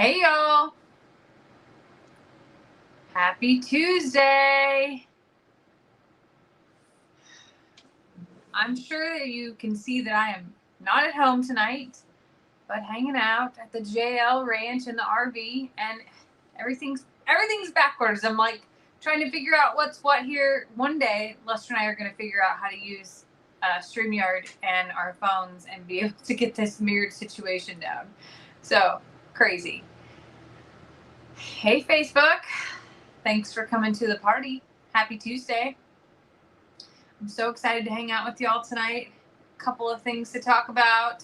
Hey y'all, happy Tuesday. I'm sure that you can see that I am not at home tonight, but hanging out at the JL Ranch in the RV, and everything's backwards. I'm like trying to figure out what's what here. One day, Lester and I are going to figure out how to use StreamYard and our phones and be able to get this mirrored situation down. So crazy. Hey Facebook, thanks for coming to the party. Happy Tuesday. I'm so excited to hang out with y'all tonight. A couple of things to talk about.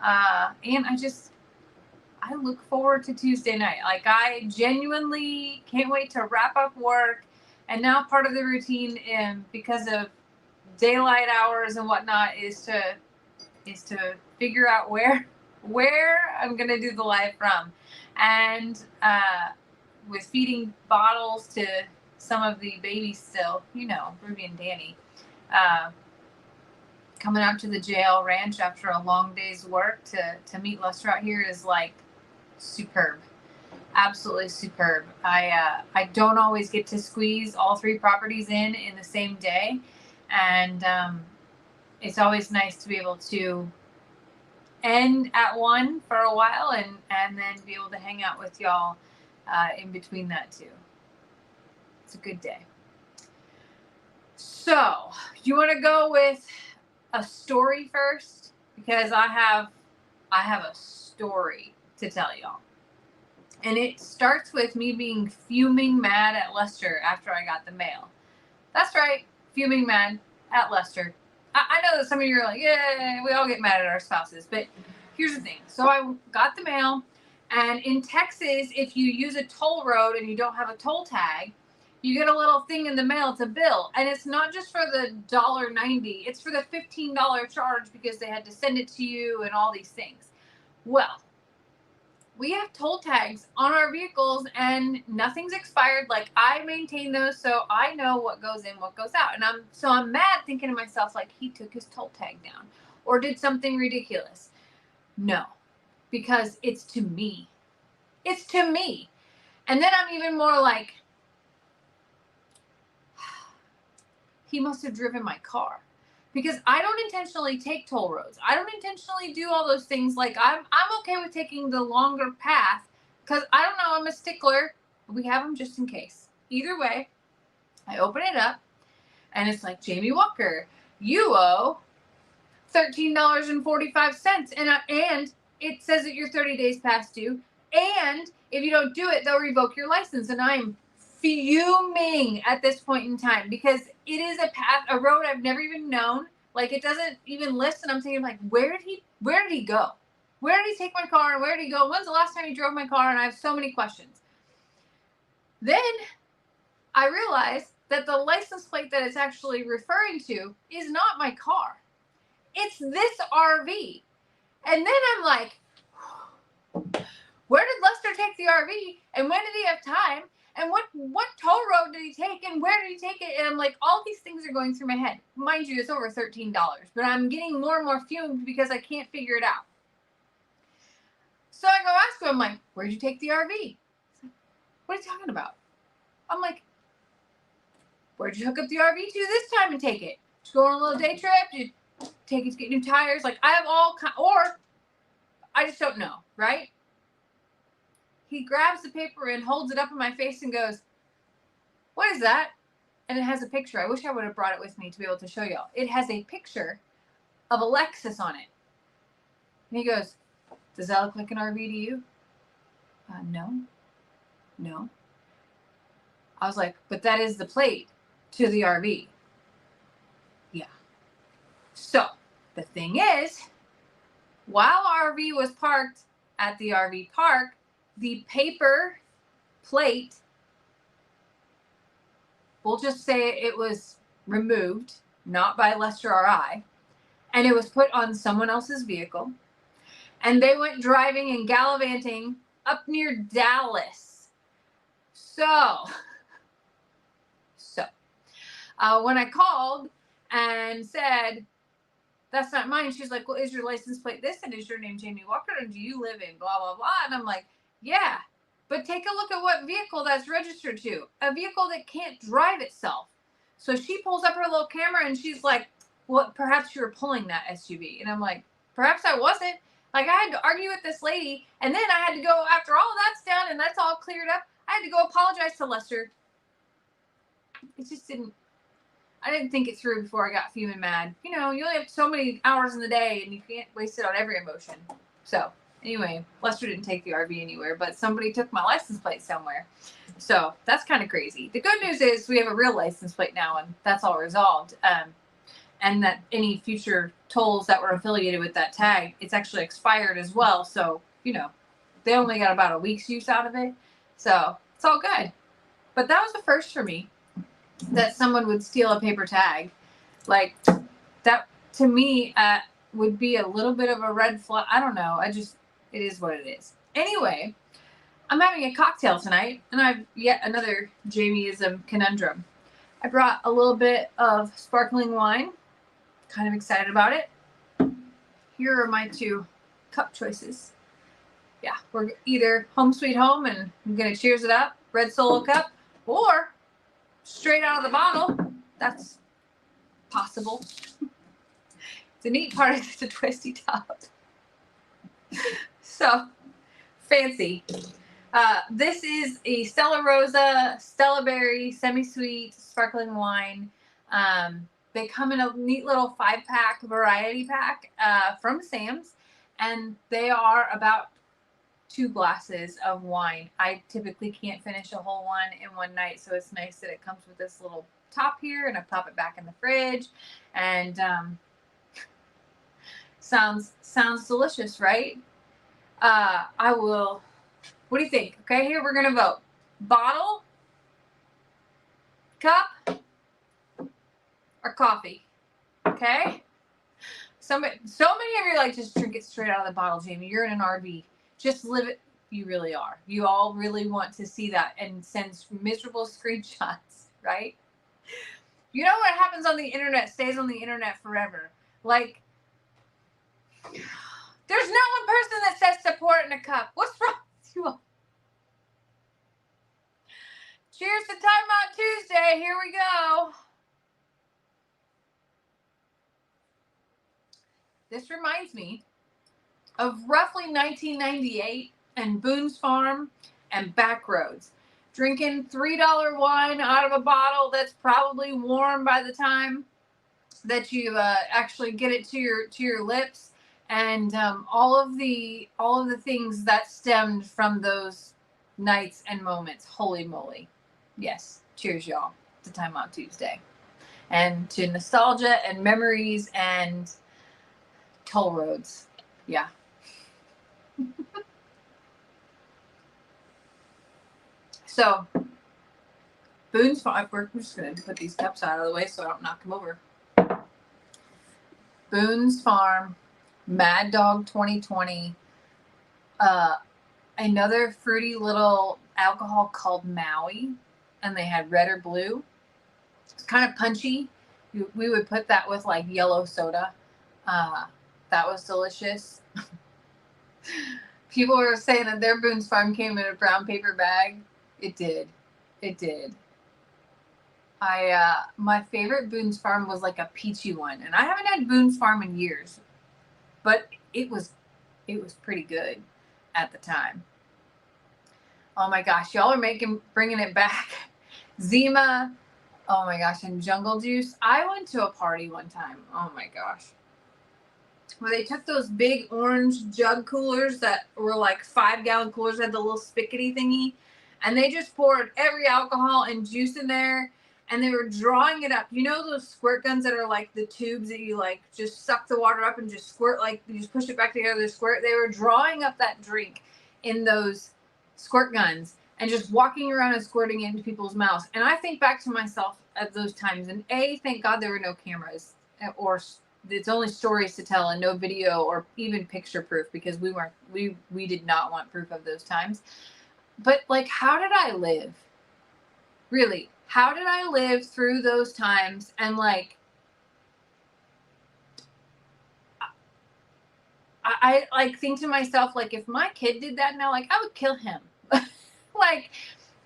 And I look forward to Tuesday night. Like, I genuinely can't wait to wrap up work. And now part of the routine, because of daylight hours and whatnot, is to figure out where I'm going to do the live from. And with feeding bottles to some of the babies still, Ruby and Danny, coming out to the JL Ranch after a long day's work to meet Lester out here is like superb. Absolutely superb. I don't always get to squeeze all three properties in the same day, and it's always nice to be able to end at one for a while and then be able to hang out with y'all in between that too. It's a good day. So, you want to go with a story first? Because I have a story to tell y'all. And it starts with me being fuming mad at Lester after I got the mail. That's right, fuming mad at Lester. I know that some of you are like, yeah, we all get mad at our spouses. But here's the thing. So I got the mail. And in Texas, if you use a toll road and you don't have a toll tag, you get a little thing in the mail. It's a bill. And it's not just for the $1.90. It's for the $15 charge because they had to send it to you and all these things. Well, we have toll tags on our vehicles and nothing's expired. Like, I maintain those, so I know what goes in, what goes out. And I'm mad thinking to myself, like, he took his toll tag down or did something ridiculous. No, because it's to me. It's to me. And then I'm even more like, he must have driven my car, because I don't intentionally take toll roads. I don't intentionally do all those things. Like, I'm okay with taking the longer path because I don't know, I'm a stickler. We have them just in case. Either way, I open it up and it's like, Jamie Walker, you owe $13.45, and it says that you're 30 days past due, and if you don't do it, they'll revoke your license. And I'm fuming at this point in time because it is a road I've never even known. Like, it doesn't even list, and I'm thinking, like, where did he go? Where did he take my car? And where did he go? When's the last time he drove my car? And I have so many questions. Then I realized that the license plate that it's actually referring to is not my car. It's this RV. And then I'm like, where did Lester take the RV? And when did he have time? And what toll road did he take? And where did he take it? And I'm like, all these things are going through my head. Mind you, it's over $13. But I'm getting more and more fumed because I can't figure it out. So I go ask him, I'm like, where'd you take the RV? He's like, what are you talking about? I'm like, where'd you hook up the RV to this time and take it? Did you go on a little day trip? Did you take it to get new tires? Like, I have all kinds, or I just don't know, right? He grabs the paper and holds it up in my face and goes, what is that? And it has a picture. I wish I would have brought it with me to be able to show y'all. It has a picture of a Lexus on it. And he goes, does that look like an RV to you? No. I was like, but that is the plate to the RV. Yeah. So the thing is, while RV was parked at the RV park, the paper plate, we'll just say it was removed, not by Lester or I, and it was put on someone else's vehicle, and they went driving and gallivanting up near Dallas. So when I called and said, that's not mine, she's like, well, is your license plate this? And is your name Jamie Walker? And do you live in blah, blah, blah? And I'm like, Yeah. But take a look at what vehicle that's registered to. A vehicle that can't drive itself. So she pulls up her little camera and she's like, well, perhaps you were pulling that SUV. And I'm like, perhaps I wasn't. Like, I had to argue with this lady. And then I had to go, after all that's done and that's all cleared up, I had to go apologize to Lester. It just didn't. I didn't think it through before I got fuming mad. You know, you only have so many hours in the day and you can't waste it on every emotion. So anyway, Lester didn't take the RV anywhere, but somebody took my license plate somewhere. So that's kind of crazy. The good news is we have a real license plate now, and that's all resolved. And that any future tolls that were affiliated with that tag, it's actually expired as well. So, you know, they only got about a week's use out of it. So it's all good. But that was the first for me, that someone would steal a paper tag. Like, that to me would be a little bit of a red flag. I don't know. It is what it is. Anyway, I'm having a cocktail tonight, and I've yet another Jamieism conundrum. I brought a little bit of sparkling wine. Kind of excited about it. Here are my two cup choices. Yeah, we're either home sweet home, and I'm going to cheers it up, red Solo cup, or straight out of the bottle. That's possible. The neat part is the twisty top. So fancy. This is a Stella Rosa, Stella Berry, semi-sweet sparkling wine. They come in a neat little 5-pack variety pack from Sam's, and they are about 2 glasses of wine. I typically can't finish a whole one in one night, so it's nice that it comes with this little top here, and I pop it back in the fridge, and sounds delicious, right? I will. What do you think? Okay, here we're gonna vote. Bottle, cup, or coffee. Okay. So many of you are like, just drink it straight out of the bottle, Jamie. You're in an RV. Just live it. You really are. You all really want to see that and send miserable screenshots, right? You know what happens on the internet stays on the internet forever. Like, there's no one person that says support in a cup. What's wrong with you all? Cheers to Timeout Tuesday. Here we go. This reminds me of roughly 1998 and Boone's Farm and Backroads. Drinking $3 wine out of a bottle that's probably warm by the time that you actually get it to your lips, and all of the things that stemmed from those nights and moments. Holy moly. Yes. Cheers, y'all, to Timeout Tuesday. And to nostalgia and memories and toll roads. Yeah. So, Boone's Farm. We're just going to put these cups out of the way so I don't knock them over. Boone's Farm, Mad Dog 2020. Another fruity little alcohol called Maui, and they had red or blue. It's kind of punchy. We would put that with like yellow soda. That was delicious. People were saying that their Boone's Farm came in a brown paper bag. It did. My favorite Boone's Farm was like a peachy one, and I haven't had Boone's Farm in years, but it was pretty good at the time. Oh my gosh, y'all are bringing it back. Zima, oh my gosh, and Jungle Juice. I went to a party one time. Oh my gosh, where they took those big orange jug coolers that were like 5-gallon coolers, had the little spigoty thingy, and they just poured every alcohol and juice in there, and they were drawing it up. You know those squirt guns that are like the tubes that you like just suck the water up and just squirt, like you just push it back together to squirt? They were drawing up that drink in those squirt guns and just walking around and squirting it into people's mouths. And I think back to myself at those times, and thank God there were no cameras, or it's only stories to tell and no video or even picture proof, because we did not want proof of those times. But like, how did I live? Really, how did I live through those times? And like, I like think to myself, like, if my kid did that now, like, I would kill him. Like,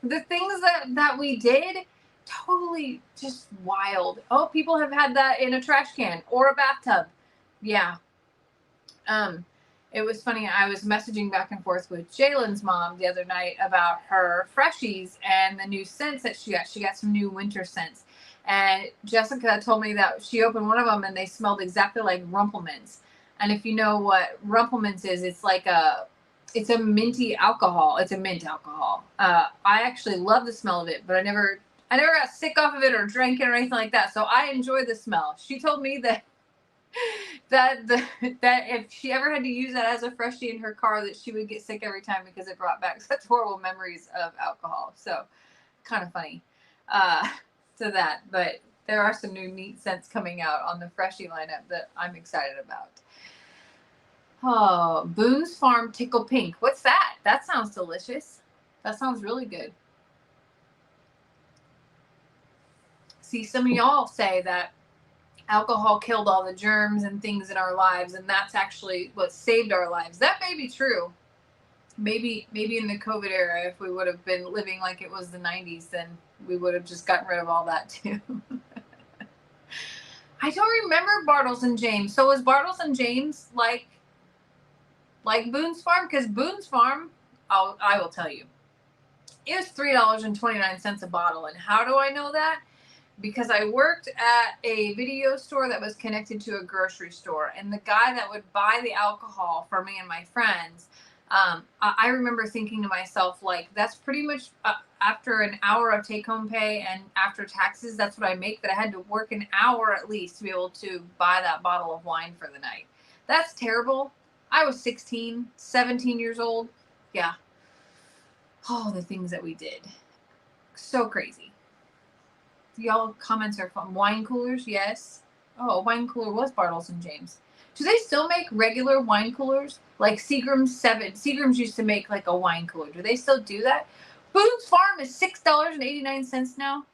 the things that we did, totally just wild. Oh, people have had that in a trash can or a bathtub. Yeah. Um, it was funny. I was messaging back and forth with Jalen's mom the other night about her freshies and the new scents that she got. She got some new winter scents. And Jessica told me that she opened one of them and they smelled exactly like Rumpelmans. And if you know what Rumpelmans is, it's a minty alcohol. It's a mint alcohol. I actually love the smell of it, but I never got sick off of it or drank it or anything like that. So I enjoy the smell. She told me that that if she ever had to use that as a freshie in her car, that she would get sick every time because it brought back such horrible memories of alcohol. So kind of funny to that. But there are some new neat scents coming out on the freshie lineup that I'm excited about. Oh, Boone's Farm Tickle Pink. What's that? That sounds delicious. That sounds really good. See, some of y'all say that alcohol killed all the germs and things in our lives, and that's actually what saved our lives. That may be true. Maybe in the COVID era, if we would have been living like it was the 90s, then we would have just gotten rid of all that too. I don't remember Bartles and James. So was Bartles and James like Boone's Farm? Because Boone's Farm, I will tell you, it was $3.29 a bottle. And how do I know that? Because I worked at a video store that was connected to a grocery store, and the guy that would buy the alcohol for me and my friends, I remember thinking to myself, like, that's pretty much after an hour of take-home pay and after taxes, that's what I make, that I had to work an hour at least to be able to buy that bottle of wine for the night. That's terrible. I was 16, 17 years old. Yeah. Oh, the things that we did. So crazy. Y'all comments are fun. Wine coolers, yes. Oh, a wine cooler was Bartles and James. Do they still make regular wine coolers? Like Seagram's 7. Seagram's used to make like a wine cooler. Do they still do that? Boone's Farm is $6.89 now.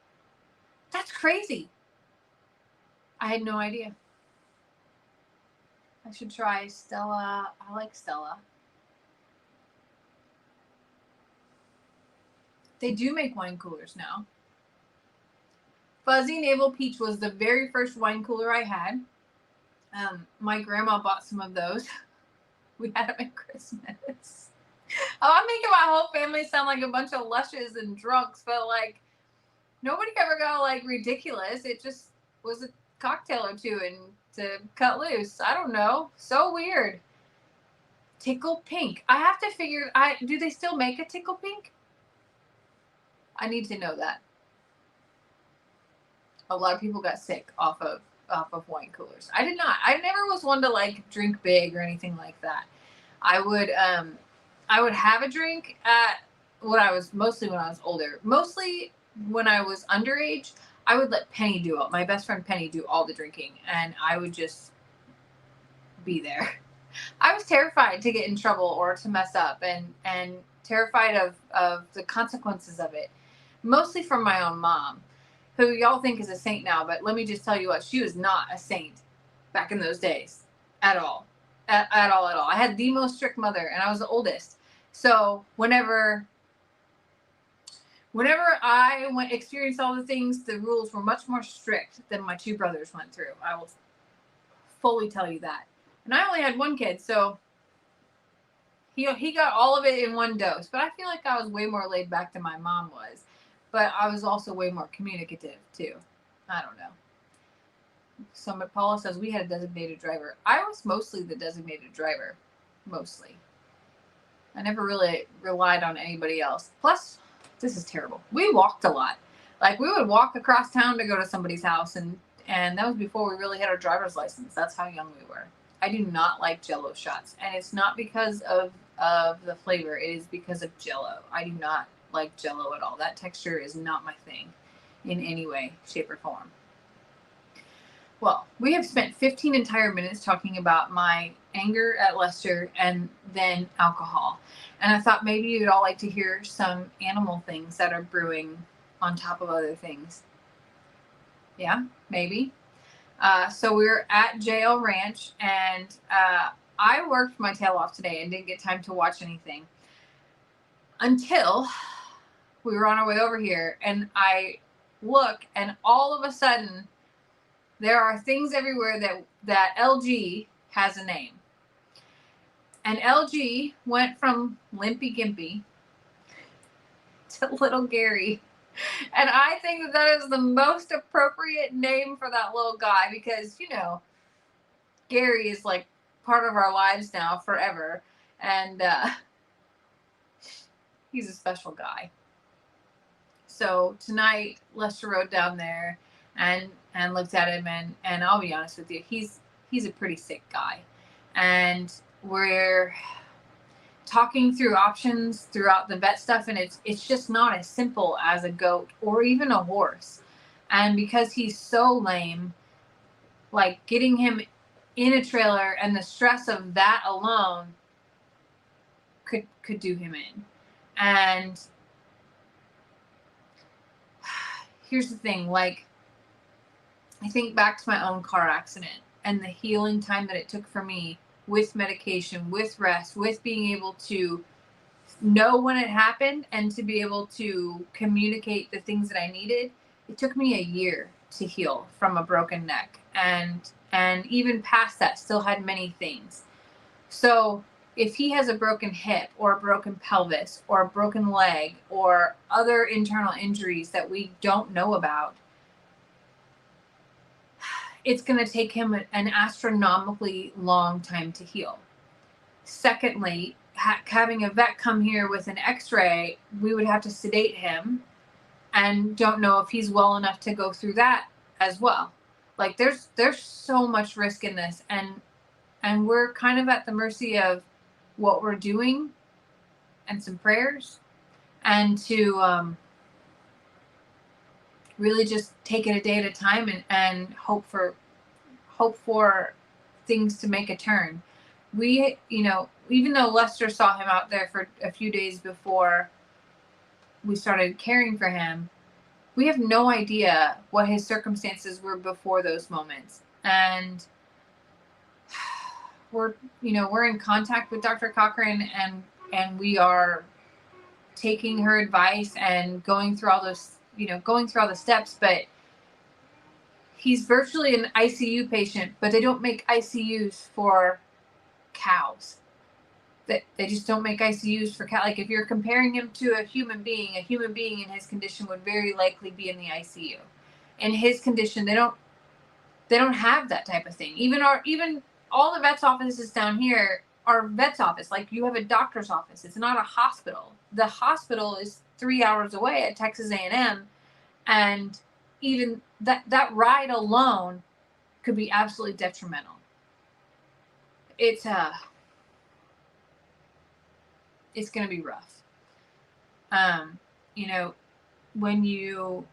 That's crazy. I had no idea. I should try Stella. I like Stella. They do make wine coolers now. Fuzzy Navel Peach was the very first wine cooler I had. My grandma bought some of those. We had them at Christmas. Oh, I'm making my whole family sound like a bunch of lushes and drunks, but like nobody ever got like ridiculous. It just was a cocktail or two and to cut loose. I don't know. So weird. Tickle Pink. I have to figure. Do they still make a Tickle Pink? I need to know that. A lot of people got sick off of wine coolers. I did not. I never was one to like drink big or anything like that. I would have a drink at mostly when I was older. Mostly when I was underage, I would let Penny do it. My best friend Penny do all the drinking, and I would just be there. I was terrified to get in trouble or to mess up, and terrified of the consequences of it. Mostly from my own mom, who y'all think is a saint now, but let me just tell you what, she was not a saint back in those days at all. At all. I had the most strict mother, and I was the oldest. So whenever I experienced all the things, the rules were much more strict than my two brothers went through. I will fully tell you that. And I only had one kid, so he got all of it in one dose. But I feel like I was way more laid back than my mom was. But I was also way more communicative, too. I don't know. So Paula says we had a designated driver. I was mostly the designated driver. Mostly. I never really relied on anybody else. Plus, this is terrible. We walked a lot. Like, we would walk across town to go to somebody's house, and that was before we really had our driver's license. That's how young we were. I do not like Jell-O shots, and it's not because of the flavor. It is because of Jell-O. I do not like Jell-O at all. That texture is not my thing in any way, shape, or form. Well, we have spent 15 entire minutes talking about my anger at Lester and then alcohol. And I thought maybe you'd all like to hear some animal things that are brewing on top of other things. Yeah, maybe. So we're at JL Ranch, and I worked my tail off today and didn't get time to watch anything until we were on our way over here, and I look, and all of a sudden there are things everywhere that LG has a name. And LG went from Limpy Gimpy to Little Gary. And I think that that is the most appropriate name for that little guy, because, you know, Gary is like part of our lives now forever. And he's a special guy. So tonight, Lester rode down there and looked at him, and I'll be honest with you, he's a pretty sick guy. And we're talking through options throughout the vet stuff, and it's just not as simple as a goat or even a horse. And because he's so lame, like getting him in a trailer and the stress of that alone could do him in. And here's the thing, like, I think back to my own car accident and the healing time that it took for me, with medication, with rest, with being able to know when it happened and to be able to communicate the things that I needed. It took me a year to heal from a broken neck, and even past that still had many things. So if he has a broken hip or a broken pelvis or a broken leg or other internal injuries that we don't know about, it's going to take him an astronomically long time to heal. Secondly, having a vet come here with an x-ray, we would have to sedate him, and don't know if he's well enough to go through that as well. Like, there's so much risk in this, and we're kind of at the mercy of what we're doing and some prayers, and to really just take it a day at a time, and hope for things to make a turn. We, you know, even though Lester saw him out there for a few days before we started caring for him, we have no idea what his circumstances were before those moments. And we're in contact with Dr. Cochran, and we are taking her advice and going through all the steps. But he's virtually an ICU patient, but they don't make ICUs for cows. They just don't make ICUs for cows. Like, if you're comparing him to a human being in his condition would very likely be in the ICU. In his condition, they don't have that type of thing. Even all the vets' offices down here are vet's office. Like, you have a doctor's office. It's not a hospital. The hospital is 3 hours away at Texas A&M, and even that ride alone could be absolutely detrimental. It's going to be rough. When you,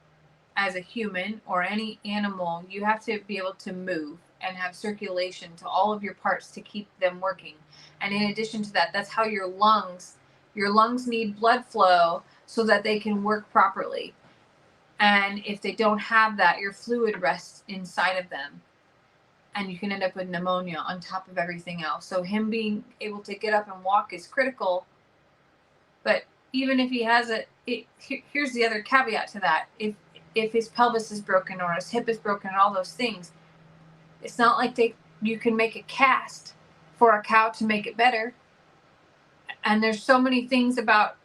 as a human or any animal, you have to be able to move and have circulation to all of your parts to keep them working. And in addition to that, that's how your lungs need blood flow so that they can work properly. And if they don't have that, your fluid rests inside of them, and you can end up with pneumonia on top of everything else. So him being able to get up and walk is critical. But even if he has here's the other caveat to that. If his pelvis is broken or his hip is broken and all those things, it's not like you can make a cast for a cow to make it better. And there's so many things about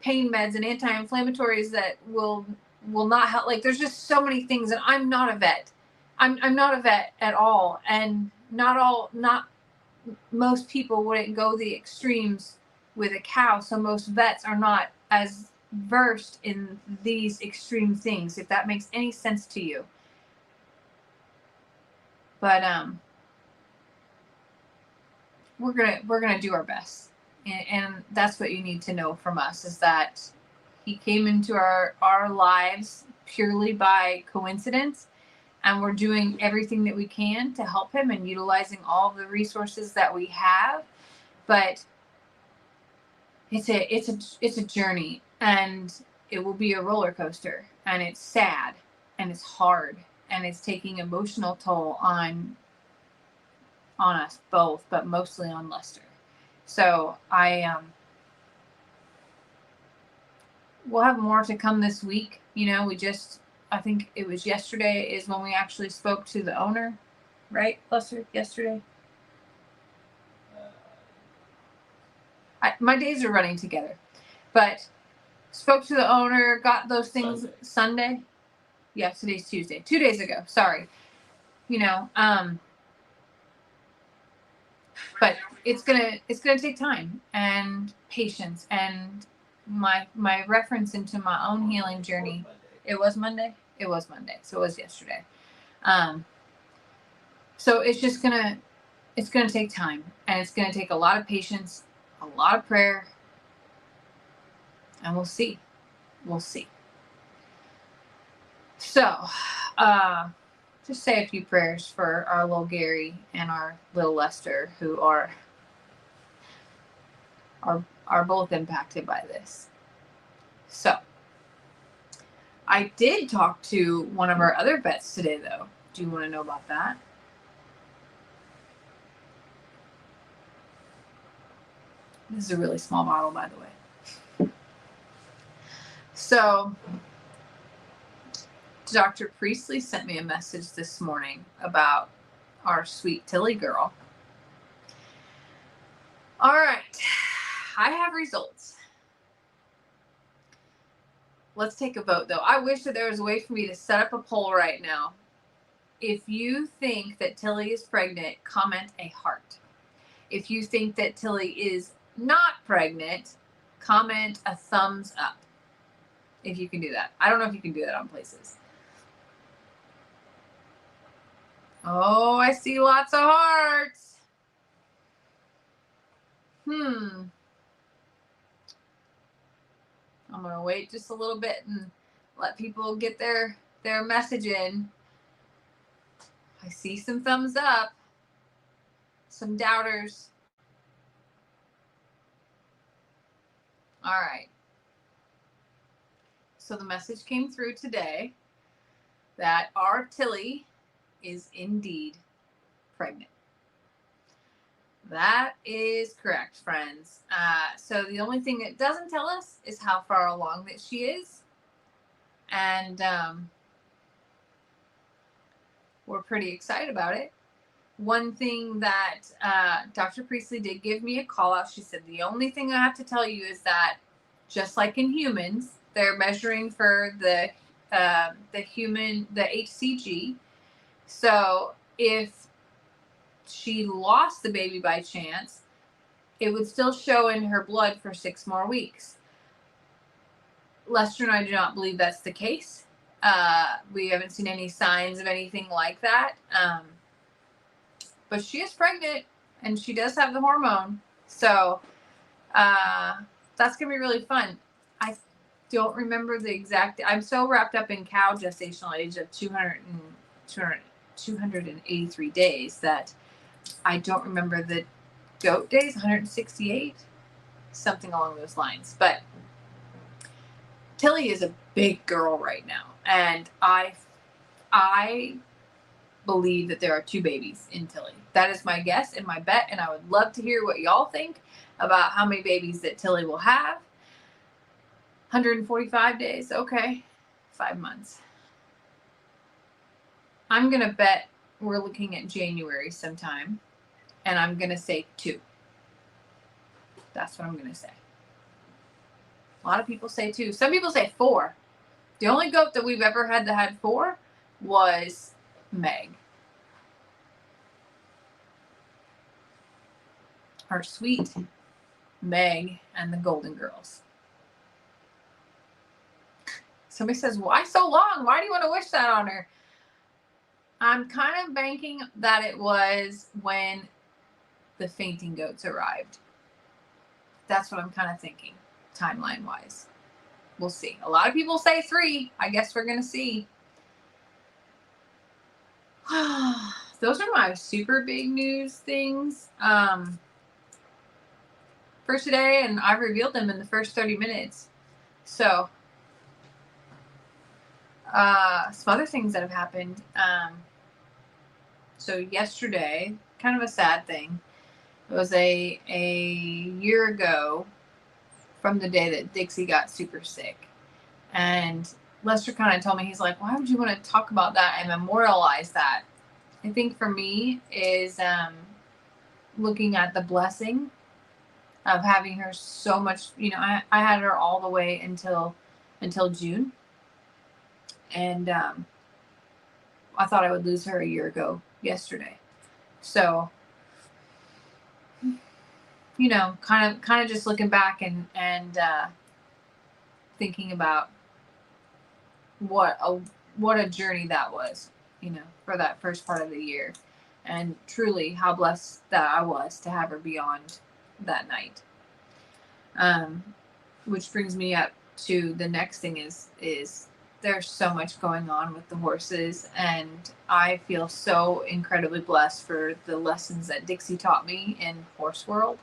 pain meds and anti-inflammatories that will not help. Like, there's just so many things, and I'm not a vet. I'm not a vet at all, and not most people wouldn't go the extremes with a cow, so most vets are not as versed in these extreme things, if that makes any sense to you. But we're gonna do our best, and that's what you need to know from us, is that he came into our lives purely by coincidence, and we're doing everything that we can to help him and utilizing all of the resources that we have. But it's a journey, and it will be a roller coaster, and it's sad, and it's hard, and it's taking emotional toll on on us both, but mostly on Lester. So we'll have more to come this week. I think it was yesterday is when we actually spoke to the owner, right, Lester? Yesterday? My days are running together, but spoke to the owner, got those things Sunday. Yeah, today's Tuesday. 2 days ago. Sorry. But it's gonna take time and patience and my reference into my own healing journey. It was Monday. So it was yesterday. So it's gonna take time, and it's gonna take a lot of patience, a lot of prayer, and we'll see. So, just say a few prayers for our little Gary and our little Lester, who are both impacted by this. So, I did talk to one of our other vets today, though. Do you want to know about that? This is a really small bottle, by the way. So, Dr. Priestley sent me a message this morning about our sweet Tilly girl. All right, I have results. Let's take a vote, though. I wish that there was a way for me to set up a poll right now. If you think that Tilly is pregnant, comment a heart. If you think that Tilly is not pregnant, comment a thumbs up. If you can do that. I don't know if you can do that on places. Oh, I see lots of hearts. I'm going to wait just a little bit and let people get their message in. I see some thumbs up, some doubters. All right. So the message came through today that our Tilly is indeed pregnant. That is correct, friends. So the only thing it doesn't tell us is how far along that she is. And we're pretty excited about it. One thing that Dr. Priestley did give me a call out. She said, the only thing I have to tell you is that just like in humans, they're measuring for the HCG. So if she lost the baby by chance, it would still show in her blood for 6 more weeks. Lester and I do not believe that's the case. We haven't seen any signs of anything like that. But she is pregnant, and she does have the hormone. So that's going to be really fun. I don't remember the exact. I'm so wrapped up in cow gestational age of 283 days that I don't remember the goat days, 168, something along those lines. But Tilly is a big girl right now, and I believe that there are 2 babies in Tilly. That is my guess and my bet, and I would love to hear what y'all think about how many babies that Tilly will have. 145 days, okay, 5 months. I'm going to bet we're looking at January sometime, and I'm going to say 2. That's what I'm going to say. A lot of people say 2. Some people say 4. The only goat that we've ever had that had 4 was Meg. Our sweet Meg and the Golden Girls. Somebody says, why so long? Why do you want to wish that on her? I'm kind of banking that it was when the fainting goats arrived. That's what I'm kind of thinking, timeline-wise. We'll see. A lot of people say 3. I guess we're going to see. Those are my super big news things for today, and I've revealed them in the first 30 minutes. So, some other things that have happened. So yesterday, kind of a sad thing. It was a year ago from the day that Dixie got super sick. And Lester kind of told me, he's like, why would you want to talk about that and memorialize that? I think for me is looking at the blessing of having her so much. I had her all the way until June. And I thought I would lose her a year ago yesterday. So, kind of just looking back and thinking about what a journey that was, for that first part of the year, and truly how blessed that I was to have her beyond that night. Which brings me up to the next thing is there's so much going on with the horses, and I feel so incredibly blessed for the lessons that Dixie taught me in Horse World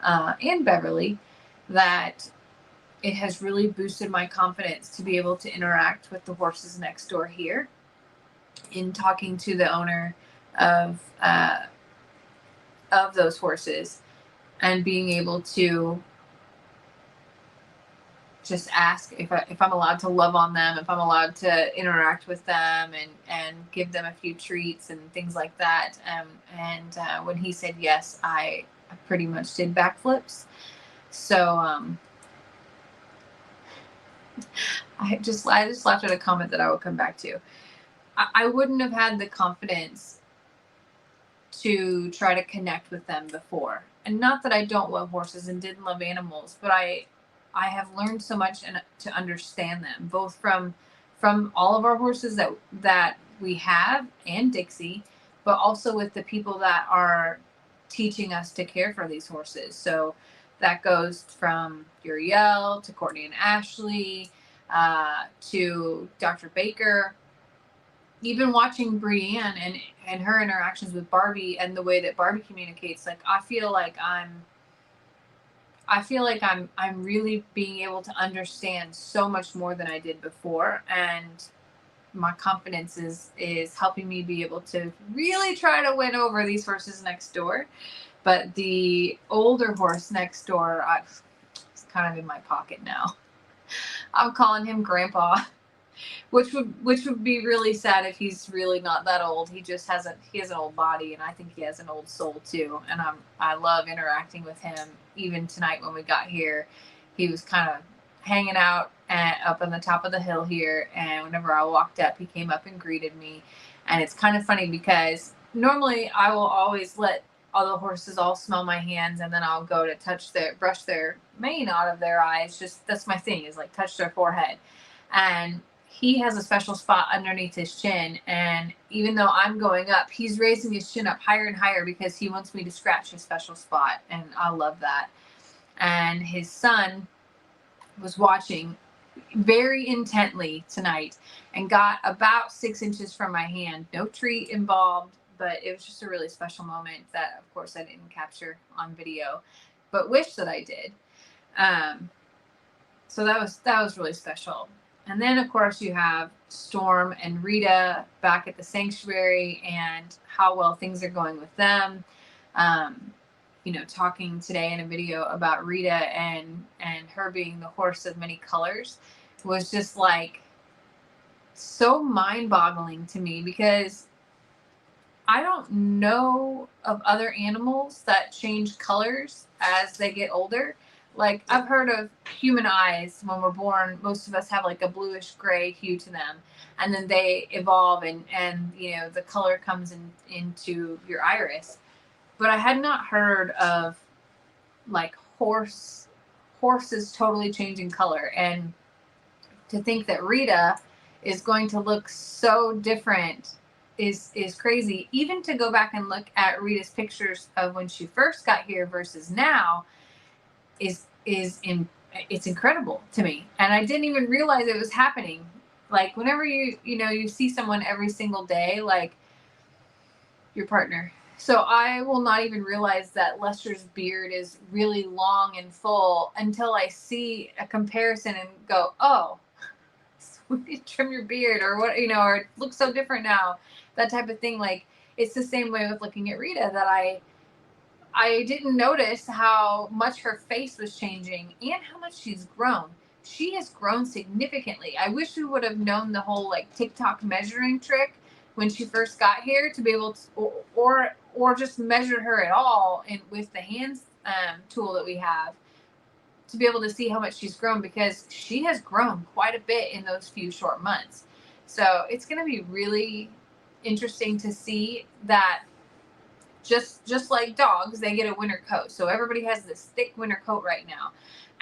and Beverly, that it has really boosted my confidence to be able to interact with the horses next door here, in talking to the owner of those horses, and being able to just ask if I'm allowed to love on them, if I'm allowed to interact with them, and give them a few treats and things like that. And when he said yes, I pretty much did backflips. So I just left at a comment that I will come back to. I wouldn't have had the confidence to try to connect with them before. And not that I don't love horses and didn't love animals, but I have learned so much to understand them, both from all of our horses that we have and Dixie, but also with the people that are teaching us to care for these horses. So that goes from Uriel to Courtney and Ashley, to Dr. Baker, even watching Brienne and her interactions with Barbie and the way that Barbie communicates. Like, I feel like I'm really being able to understand so much more than I did before, and my confidence is helping me be able to really try to win over these horses next door. But the older horse next door, it's kind of in my pocket now. I'm calling him Grandpa, which would be really sad if he's really not that old. He has an old body, and I think he has an old soul too. And I love interacting with him. Even tonight when we got here, he was kind of hanging out up on the top of the hill here, and whenever I walked up, he came up and greeted me. And it's kind of funny because normally I will always let all the horses all smell my hands, and then I'll go to brush their mane out of their eyes. Just, that's my thing, is like touch their forehead. And he has a special spot underneath his chin, and even though I'm going up, he's raising his chin up higher and higher because he wants me to scratch his special spot, and I love that. And his son was watching very intently tonight and got about 6 inches from my hand. No treat involved, but it was just a really special moment that, of course, I didn't capture on video, but wish that I did. So that was really special. And then, of course, you have Storm and Rita back at the sanctuary, and how well things are going with them. Talking today in a video about Rita and her being the horse of many colors was just like so mind-boggling to me, because I don't know of other animals that change colors as they get older. Like, I've heard of human eyes. When we're born, most of us have like a bluish gray hue to them, and then they evolve and the color comes into your iris. But I had not heard of like horses totally changing color. And to think that Rita is going to look so different is crazy. Even to go back and look at Rita's pictures of when she first got here versus now it's incredible to me. And I didn't even realize it was happening. Like, whenever you see someone every single day, like your partner. So I will not even realize that Lester's beard is really long and full until I see a comparison and go, oh, we did trim your beard, or what, or it looks so different now. That type of thing. Like, it's the same way with looking at Rita, that I didn't notice how much her face was changing and how much she's grown. She has grown significantly. I wish we would have known the whole like TikTok measuring trick when she first got here, to be able to, or just measure her at all in with the hands tool that we have, to be able to see how much she's grown, because she has grown quite a bit in those few short months. So it's going to be really interesting to see that. Just like dogs, they get a winter coat. So everybody has this thick winter coat right now.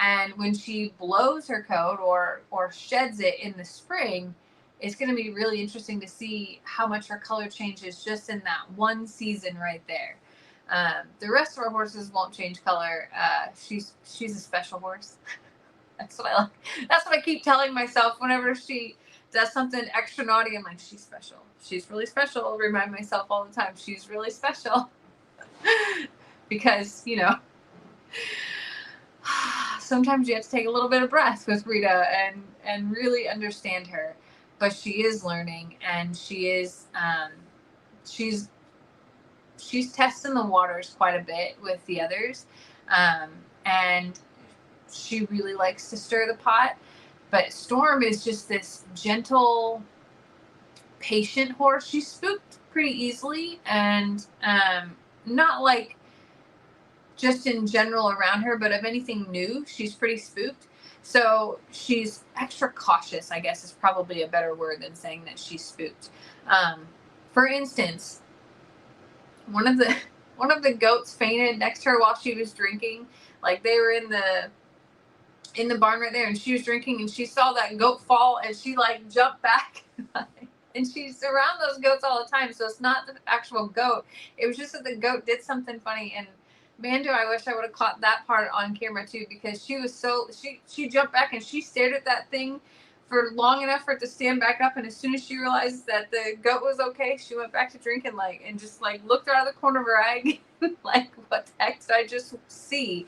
And when she blows her coat or sheds it in the spring, it's going to be really interesting to see how much her color changes just in that one season right there. The rest of our horses won't change color. She's a special horse. That's what I like. That's what I keep telling myself whenever she does something extra naughty. I'm like, she's special. She's really special. I'll remind myself all the time, she's really special. Because, sometimes you have to take a little bit of breath with Rita and really understand her. But she is learning, and she is she's testing the waters quite a bit with the others, and she really likes to stir the pot. But Storm is just this gentle, patient horse. She's spooked pretty easily, and not like just in general around her, but of anything new, she's pretty spooked. So she's extra cautious, I guess is probably a better word than saying that she's spooked. For instance, one of the goats fainted next to her while she was drinking. Like, they were in the barn right there, and she was drinking, and she saw that goat fall, and she like jumped back. And she's around those goats all the time, so it's not the actual goat. It was just that the goat did something funny, and man, do I wish I would have caught that part on camera too, because she was she jumped back and she stared at that thing for long enough for it to stand back up, and as soon as she realized that the goat was okay, she went back to drinking, and just looked out of the corner of her eye, like, what the heck did I just see?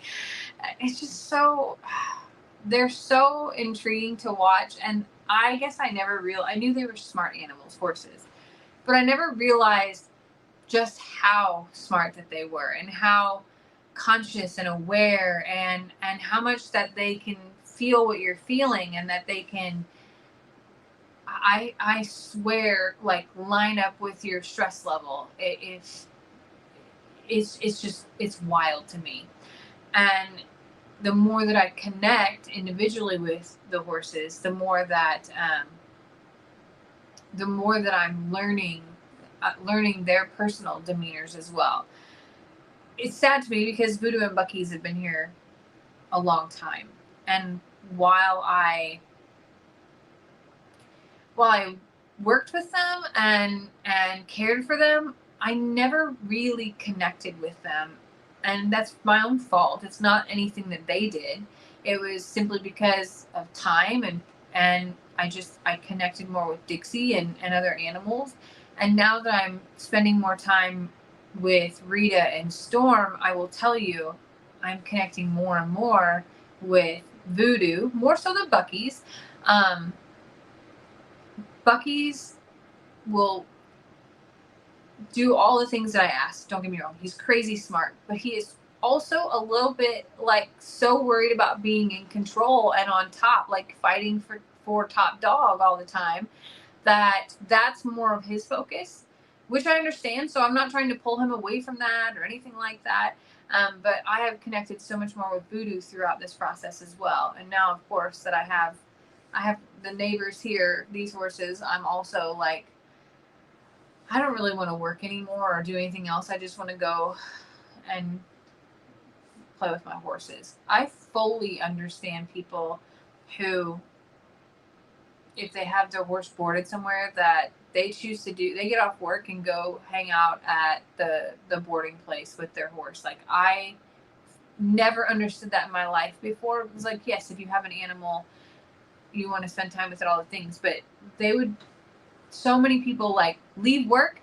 It's just so, they're so intriguing to watch. And I guess I knew they were smart animals, horses, but I never realized just how smart that they were, and how conscious and aware, and how much that they can feel what you're feeling, and that they can, I swear, like, line up with your stress level. It's wild to me. And the more that I connect individually with the horses, the more that I'm learning their personal demeanors as well. It's sad to me, because Voodoo and Bucky's have been here a long time, and while I worked with them and cared for them, I never really connected with them. And that's my own fault. It's not anything that they did. It was simply because of time, and I connected more with Dixie and other animals. And now that I'm spending more time with Rita and Storm, I will tell you, I'm connecting more and more with Voodoo, more so than Bucky's. Bucky's will do all the things that I ask. Don't get me wrong. He's crazy smart, but he is also a little bit so worried about being in control and on top, like fighting for top dog all the time, that's more of his focus, which I understand. So I'm not trying to pull him away from that or anything like that. But I have connected so much more with Voodoo throughout this process as well. And now, of course, that I have the neighbors here, these horses, I'm also like, I don't really want to work anymore or do anything else. I just want to go and play with my horses. I fully understand people who, if they have their horse boarded somewhere, that they choose to they get off work and go hang out at the boarding place with their horse. Like, I never understood that in my life before. It was like, yes, if you have an animal, you want to spend time with it, all the things, but so many people leave work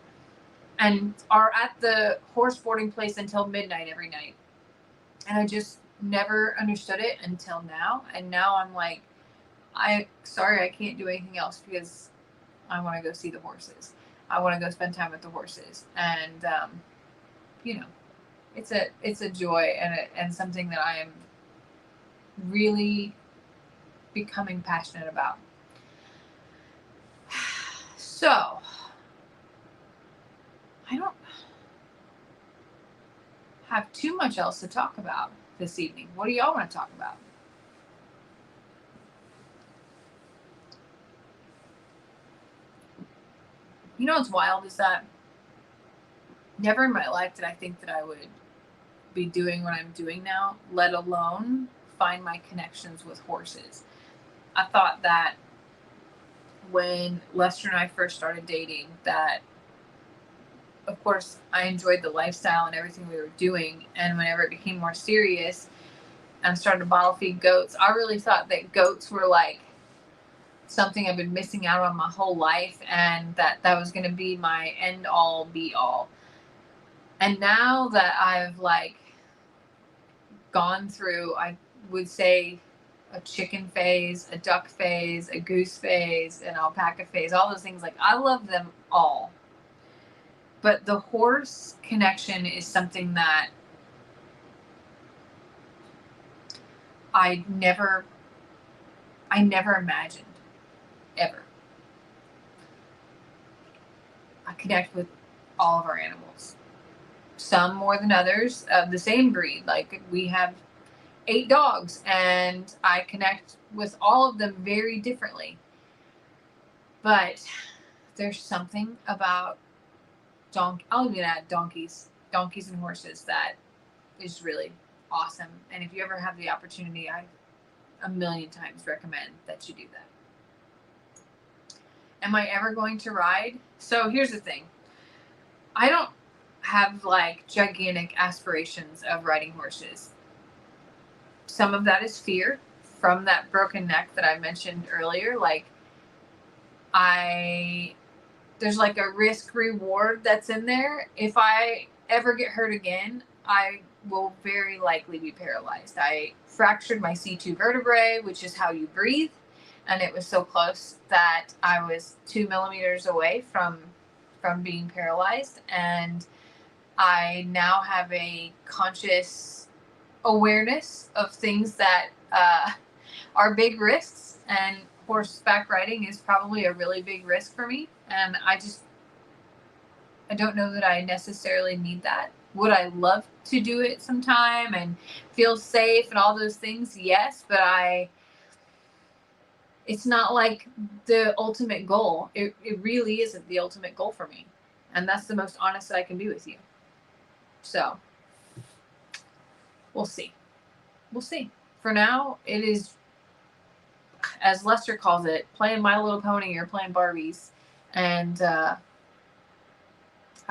and are at the horse boarding place until midnight every night. And I just never understood it until now. And now I'm like, I can't do anything else because I want to go see the horses. I want to go spend time with the horses. And, you know, it's a joy and something that I am really becoming passionate about. So, I don't have too much else to talk about this evening. What do y'all want to talk about? You know what's wild is that never in my life did I think that I would be doing what I'm doing now, let alone find my connections with horses. I thought that when Lester and I first started dating, that of course I enjoyed the lifestyle and everything we were doing, and whenever it became more serious and I started to bottle feed goats, I really thought that goats were like something I've been missing out on my whole life, and that was going to be my end all be all. And now that I've like gone through, I would say, a chicken phase, a duck phase, a goose phase, an alpaca phase, all those things, like I love them all. But the horse connection is something that I never imagined, ever. I connect with all of our animals, some more than others of the same breed. Like we have 8 dogs, and I connect with all of them very differently. But there's something about I'll even add donkeys and horses that is really awesome. And if you ever have the opportunity, I a million times recommend that you do that. Am I ever going to ride? So here's the thing. I don't have like gigantic aspirations of riding horses. Some of that is fear from that broken neck that I mentioned earlier. Like there's like a risk reward that's in there. If I ever get hurt again, I will very likely be paralyzed. I fractured my C2 vertebrae, which is how you breathe. And it was so close that I was 2 millimeters away from being paralyzed. And I now have a conscious awareness of things that are big risks, and horseback riding is probably a really big risk for me. And I don't know that I necessarily need that. Would I love to do it sometime and feel safe and all those things? Yes, but it's not like the ultimate goal. It really isn't the ultimate goal for me. And that's the most honest that I can be with you. So we'll see. We'll see. For now, it is, as Lester calls it, playing My Little Pony or playing Barbies. And I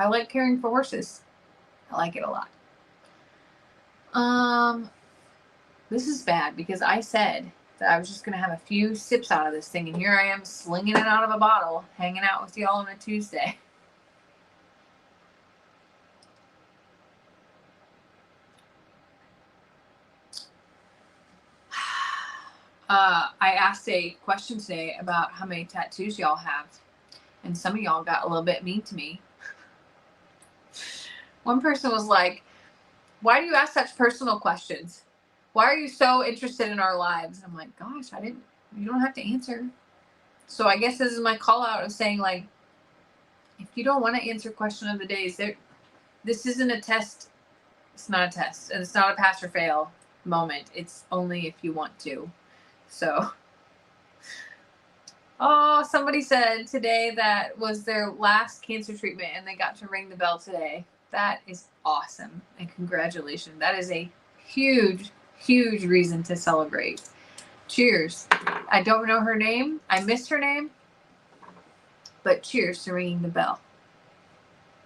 like caring for horses. I like it a lot. This is bad because I said that I was just going to have a few sips out of this thing, and here I am slinging it out of a bottle, hanging out with y'all on a Tuesday. I asked a question today about how many tattoos y'all have, and some of y'all got a little bit mean to me. One person was like, "Why do you ask such personal questions? Why are you so interested in our lives?" I'm like, gosh, you don't have to answer. So I guess this is my call out of saying, like, if you don't want to answer question of the days, this isn't a test. It's not a test, and it's not a pass or fail moment. It's only if you want to. So, somebody said today that was their last cancer treatment and they got to ring the bell today. That is awesome, and congratulations. That is a huge, huge reason to celebrate. Cheers. I don't know her name. I missed her name, but cheers to ringing the bell.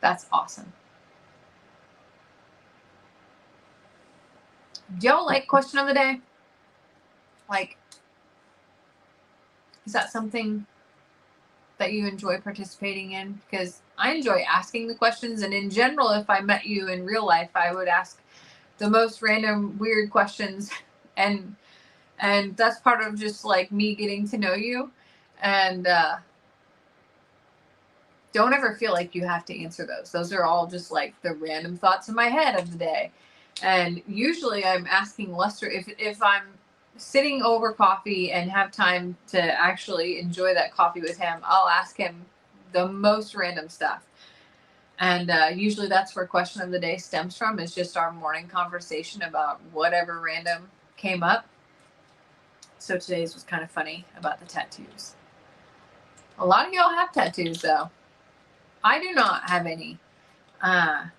That's awesome. Do y'all like question of the day? Like, is that something that you enjoy participating in? Because I enjoy asking the questions, and in general, if I met you in real life, I would ask the most random, weird questions, and that's part of just like me getting to know you. And don't ever feel like you have to answer those. Those are all just like the random thoughts in my head of the day. And usually I'm asking Lester if I'm sitting over coffee and have time to actually enjoy that coffee with him, I'll ask him the most random stuff. And usually that's where question of the day stems from, is just our morning conversation about whatever random came up. So today's was kind of funny about the tattoos. A lot of y'all have tattoos though. I do not have any. I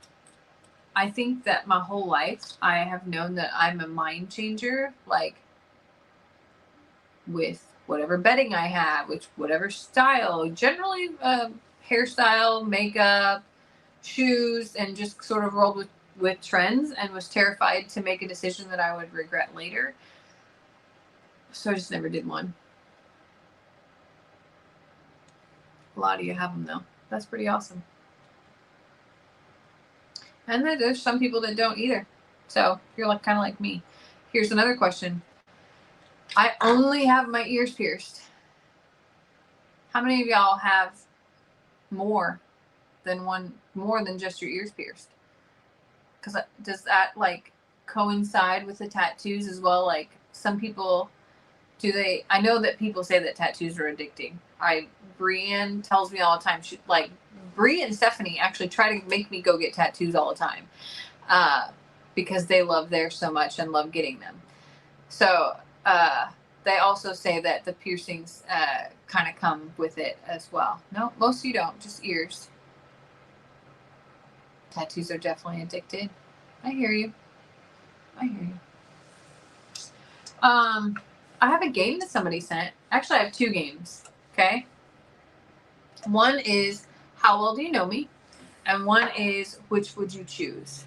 think that my whole life I have known that I'm a mind changer, like with whatever bedding I have, which whatever style, generally hairstyle, makeup, shoes, and just sort of rolled with trends, and was terrified to make a decision that I would regret later. So I just never did one. A lot of you have them though. That's pretty awesome. And then there's some people that don't either. So you're like kind of like me. Here's another question. I only have my ears pierced. How many of y'all have more than just your ears pierced? Because does that like coincide with the tattoos as well? Like some people, I know that people say that tattoos are addicting. Brienne tells me all the time, Bree and Stephanie actually try to make me go get tattoos all the time, because they love theirs so much and love getting them. So they also say that the piercings kind of come with it as well. No, most of you don't, just ears. Tattoos are definitely addicted. I hear you. I have a game that somebody sent. Actually, I have two games. Okay. One is how well do you know me? And one is which would you choose?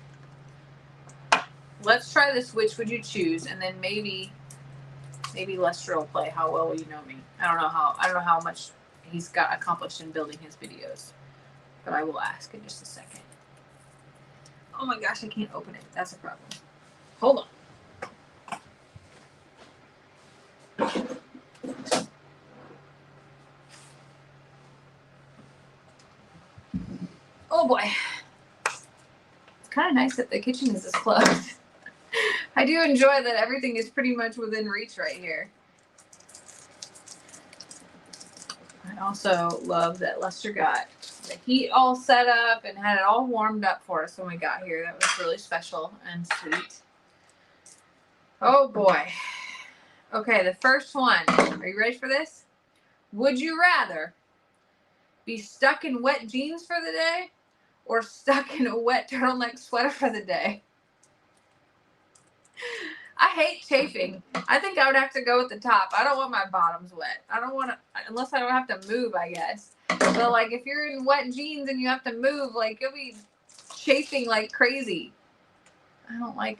Let's try this which would you choose, and then maybe Lester will play how well will you know me. I don't know how much he's got accomplished in building his videos, but I will ask in just a second. Oh my gosh, I can't open it. That's a problem. Hold on. Oh boy. It's kind of nice that the kitchen is this close. I do enjoy that everything is pretty much within reach right here. I also love that Lester got the heat all set up and had it all warmed up for us when we got here. That was really special and sweet. Oh boy. Okay, the first one. Are you ready for this? Would you rather be stuck in wet jeans for the day or stuck in a wet turtleneck sweater for the day? I hate chafing. I think I would have to go with the top. I don't want my bottoms wet. I don't want to, unless I don't have to move, I guess. But like if you're in wet jeans and you have to move, like you'll be chafing like crazy. I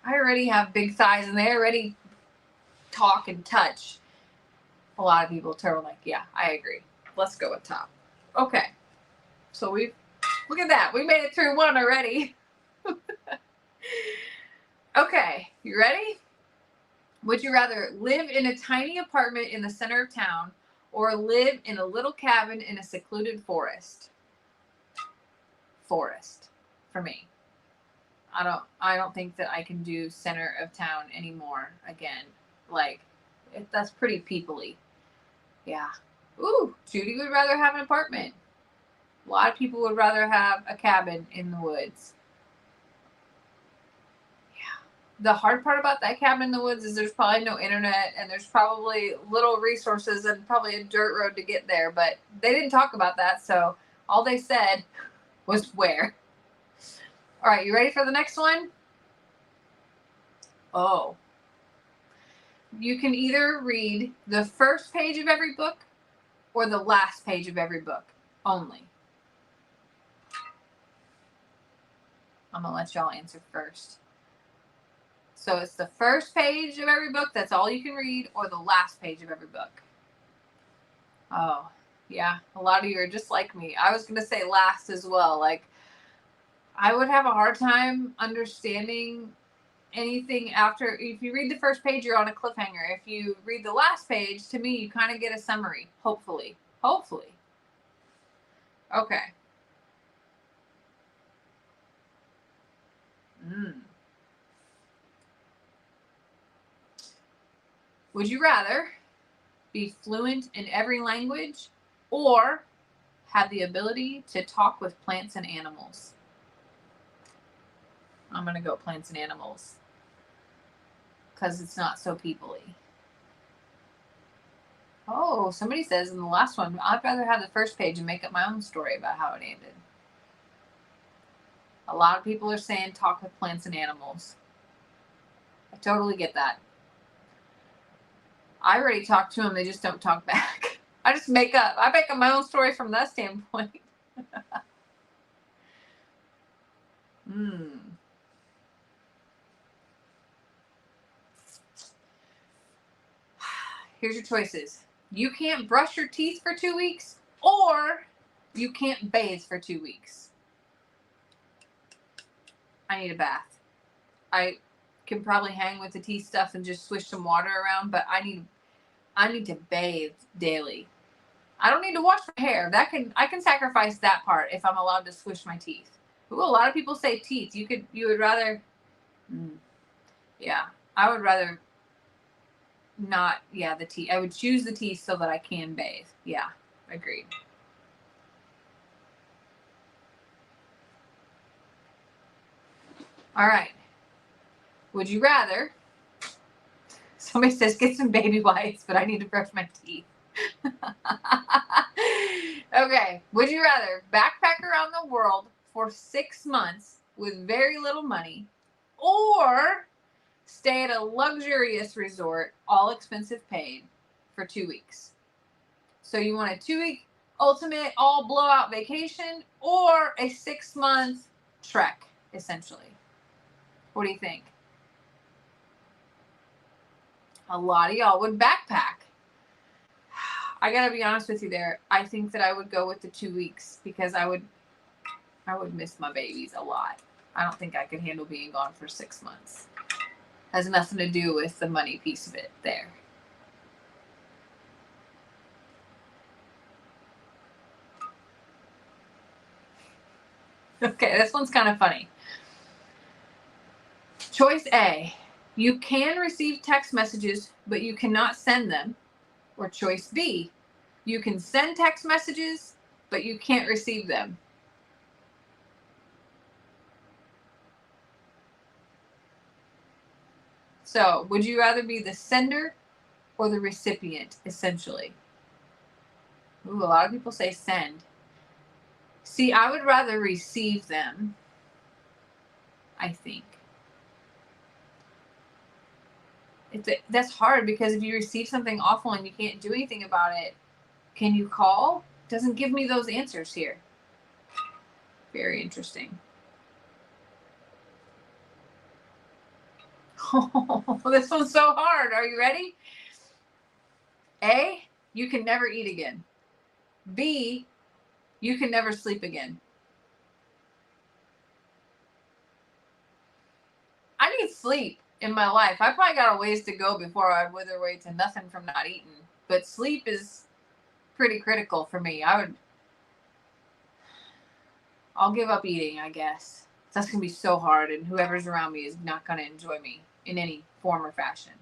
already have big thighs and they already talk and touch. A lot of people turtleneck. Yeah, I agree. Let's go with top. Okay. So look at that. We made it through one already. Okay, you ready? Would you rather live in a tiny apartment in the center of town or live in a little cabin in a secluded forest? Forest for me. I don't think that I can do center of town anymore again. Like that's pretty people-y. Yeah. Ooh, Judy would rather have an apartment. A lot of people would rather have a cabin in the woods. The hard part about that cabin in the woods is there's probably no internet and there's probably little resources and probably a dirt road to get there, but they didn't talk about that, so all they said was where. All right, you ready for the next one? Oh. You can either read the first page of every book or the last page of every book only. I'm going to let y'all answer first. So it's the first page of every book, that's all you can read, or the last page of every book. Oh, yeah. A lot of you are just like me. I was going to say last as well. Like, I would have a hard time understanding anything after. If you read the first page, you're on a cliffhanger. If you read the last page, to me, you kind of get a summary, hopefully. Hopefully. Okay. Mm. Would you rather be fluent in every language or have the ability to talk with plants and animals? I'm going to go plants and animals because it's not so people-y. Oh, somebody says in the last one, I'd rather have the first page and make up my own story about how it ended. A lot of people are saying talk with plants and animals. I totally get that. I already talked to them, they just don't talk back. I make up my own story from that standpoint. Here's your choices. You can't brush your teeth for 2 weeks, or you can't bathe for 2 weeks. I need a bath. I can probably hang with the teeth stuff and just swish some water around, but I need to bathe daily. I don't need to wash my hair. I can sacrifice that part if I'm allowed to swish my teeth. Ooh, a lot of people say teeth. You would rather. Yeah, I would rather not. Yeah, the teeth. I would choose the teeth so that I can bathe. Yeah, agreed. All right. Would you rather? Somebody says get some baby wipes, but I need to brush my teeth. Okay. Would you rather backpack around the world for 6 months with very little money, or stay at a luxurious resort, all expensive paid, for 2 weeks? So you want a 2-week ultimate all blowout vacation or a 6-month trek, essentially? What do you think? A lot of y'all would backpack. I gotta be honest with you there. I think that I would go with the 2 weeks because I would miss my babies a lot. I don't think I could handle being gone for 6 months. Has nothing to do with the money piece of it there. Okay, this one's kind of funny. Choice A, you can receive text messages, but you cannot send them. Or choice B, you can send text messages, but you can't receive them. So, would you rather be the sender or the recipient, essentially? Ooh, a lot of people say send. See, I would rather receive them, I think. That's hard because if you receive something awful and you can't do anything about it, can you call? Doesn't give me those answers here. Very interesting. Oh, this one's so hard. Are you ready? A, you can never eat again. B, you can never sleep again. I need sleep in my life. I probably got a ways to go before I wither away to nothing from not eating. But sleep is pretty critical for me. I'll give up eating, I guess. That's going to be so hard, and whoever's around me is not going to enjoy me in any form or fashion.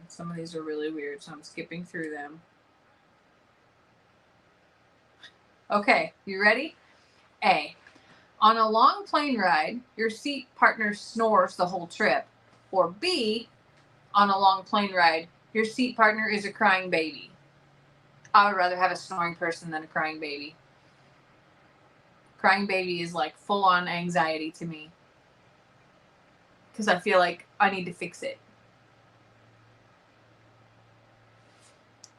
Some of these are really weird, so I'm skipping through them. Okay, you ready? A, on a long plane ride, your seat partner snores the whole trip. Or B, on a long plane ride, your seat partner is a crying baby. I would rather have a snoring person than a crying baby. Crying baby is like full on anxiety to me because I feel like I need to fix it.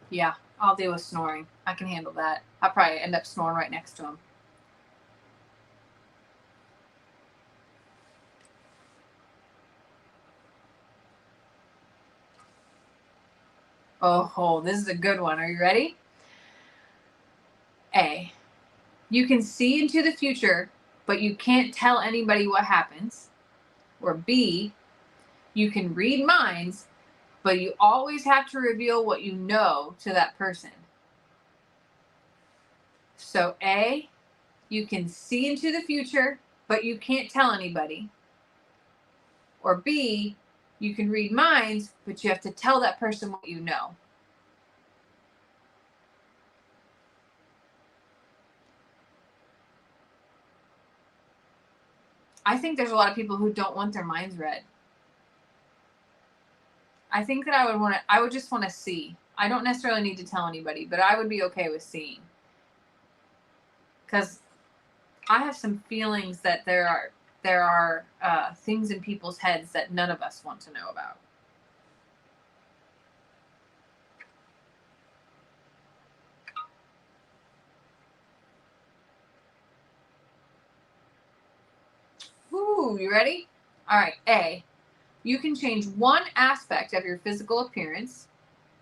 Yeah, I'll deal with snoring. I can handle that. I'll probably end up snoring right next to him. Oh, this is a good one. Are you ready? A, you can see into the future, but you can't tell anybody what happens. Or B, you can read minds, but you always have to reveal what you know to that person. So A, you can see into the future, but you can't tell anybody. Or B, you can read minds, but you have to tell that person what you know. I think there's a lot of people who don't want their minds read. I think that I would just want to see. I don't necessarily need to tell anybody, but I would be okay with seeing. Because I have some feelings that there are things in people's heads that none of us want to know about. Ooh, you ready? All right. A, you can change one aspect of your physical appearance.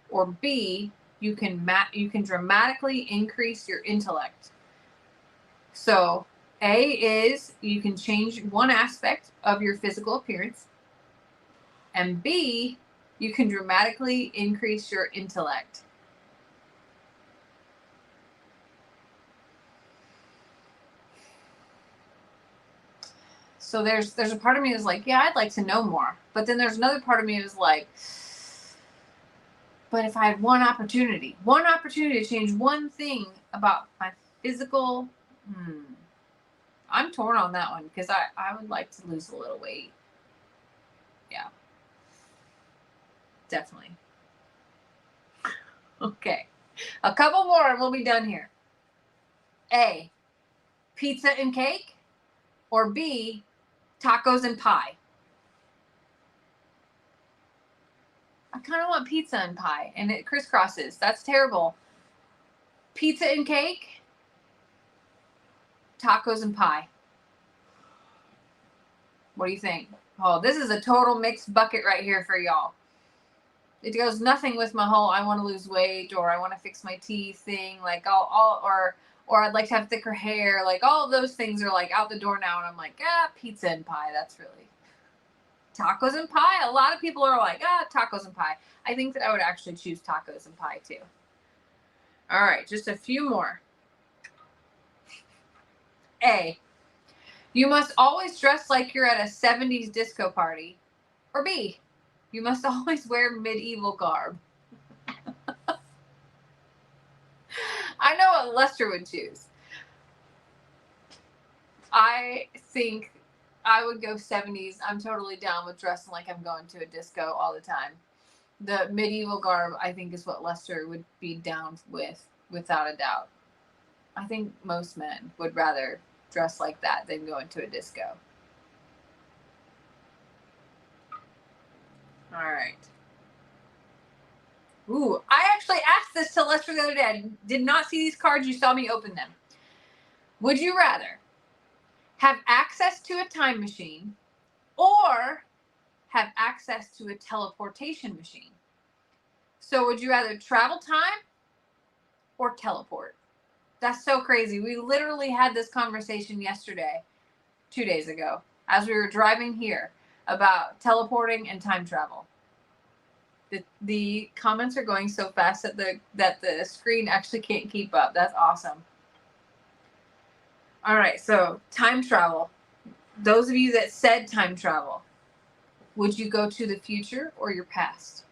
Or B, you can dramatically increase your intellect. So A is you can change one aspect of your physical appearance. And B, you can dramatically increase your intellect. So there's a part of me that's like, yeah, I'd like to know more. But then there's another part of me that's like, but if I had one opportunity to change one thing about my physical, I'm torn on that one because I would like to lose a little weight. Yeah, definitely. Okay, a couple more and we'll be done here. A, pizza and cake, or B, tacos and pie. I kind of want pizza and pie, and it crisscrosses. That's terrible. Pizza and cake, tacos and pie. What do you think? Oh, this is a total mixed bucket right here for y'all. It goes nothing with my whole I want to lose weight or I want to fix my teeth thing. Like or I'd like to have thicker hair. Like all of those things are like out the door now, and I'm like, pizza and pie. That's really tacos and pie. A lot of people are like, tacos and pie. I think that I would actually choose tacos and pie too. All right, just a few more. A, you must always dress like you're at a 70s disco party. Or B, you must always wear medieval garb. I know what Lester would choose. I think I would go 70s. I'm totally down with dressing like I'm going to a disco all the time. The medieval garb, I think, is what Lester would be down with, without a doubt. I think most men would rather dress like that than go into a disco. All right. Ooh, I actually asked this to Lester the other day. I did not see these cards. You saw me open them. Would you rather have access to a time machine or have access to a teleportation machine? So would you rather travel time or teleport? That's so crazy. We literally had this conversation yesterday, 2 days ago, as we were driving here about teleporting and time travel. The comments are going so fast that the screen actually can't keep up. That's awesome. All right, so time travel. Those of you that said time travel, would you go to the future or your past?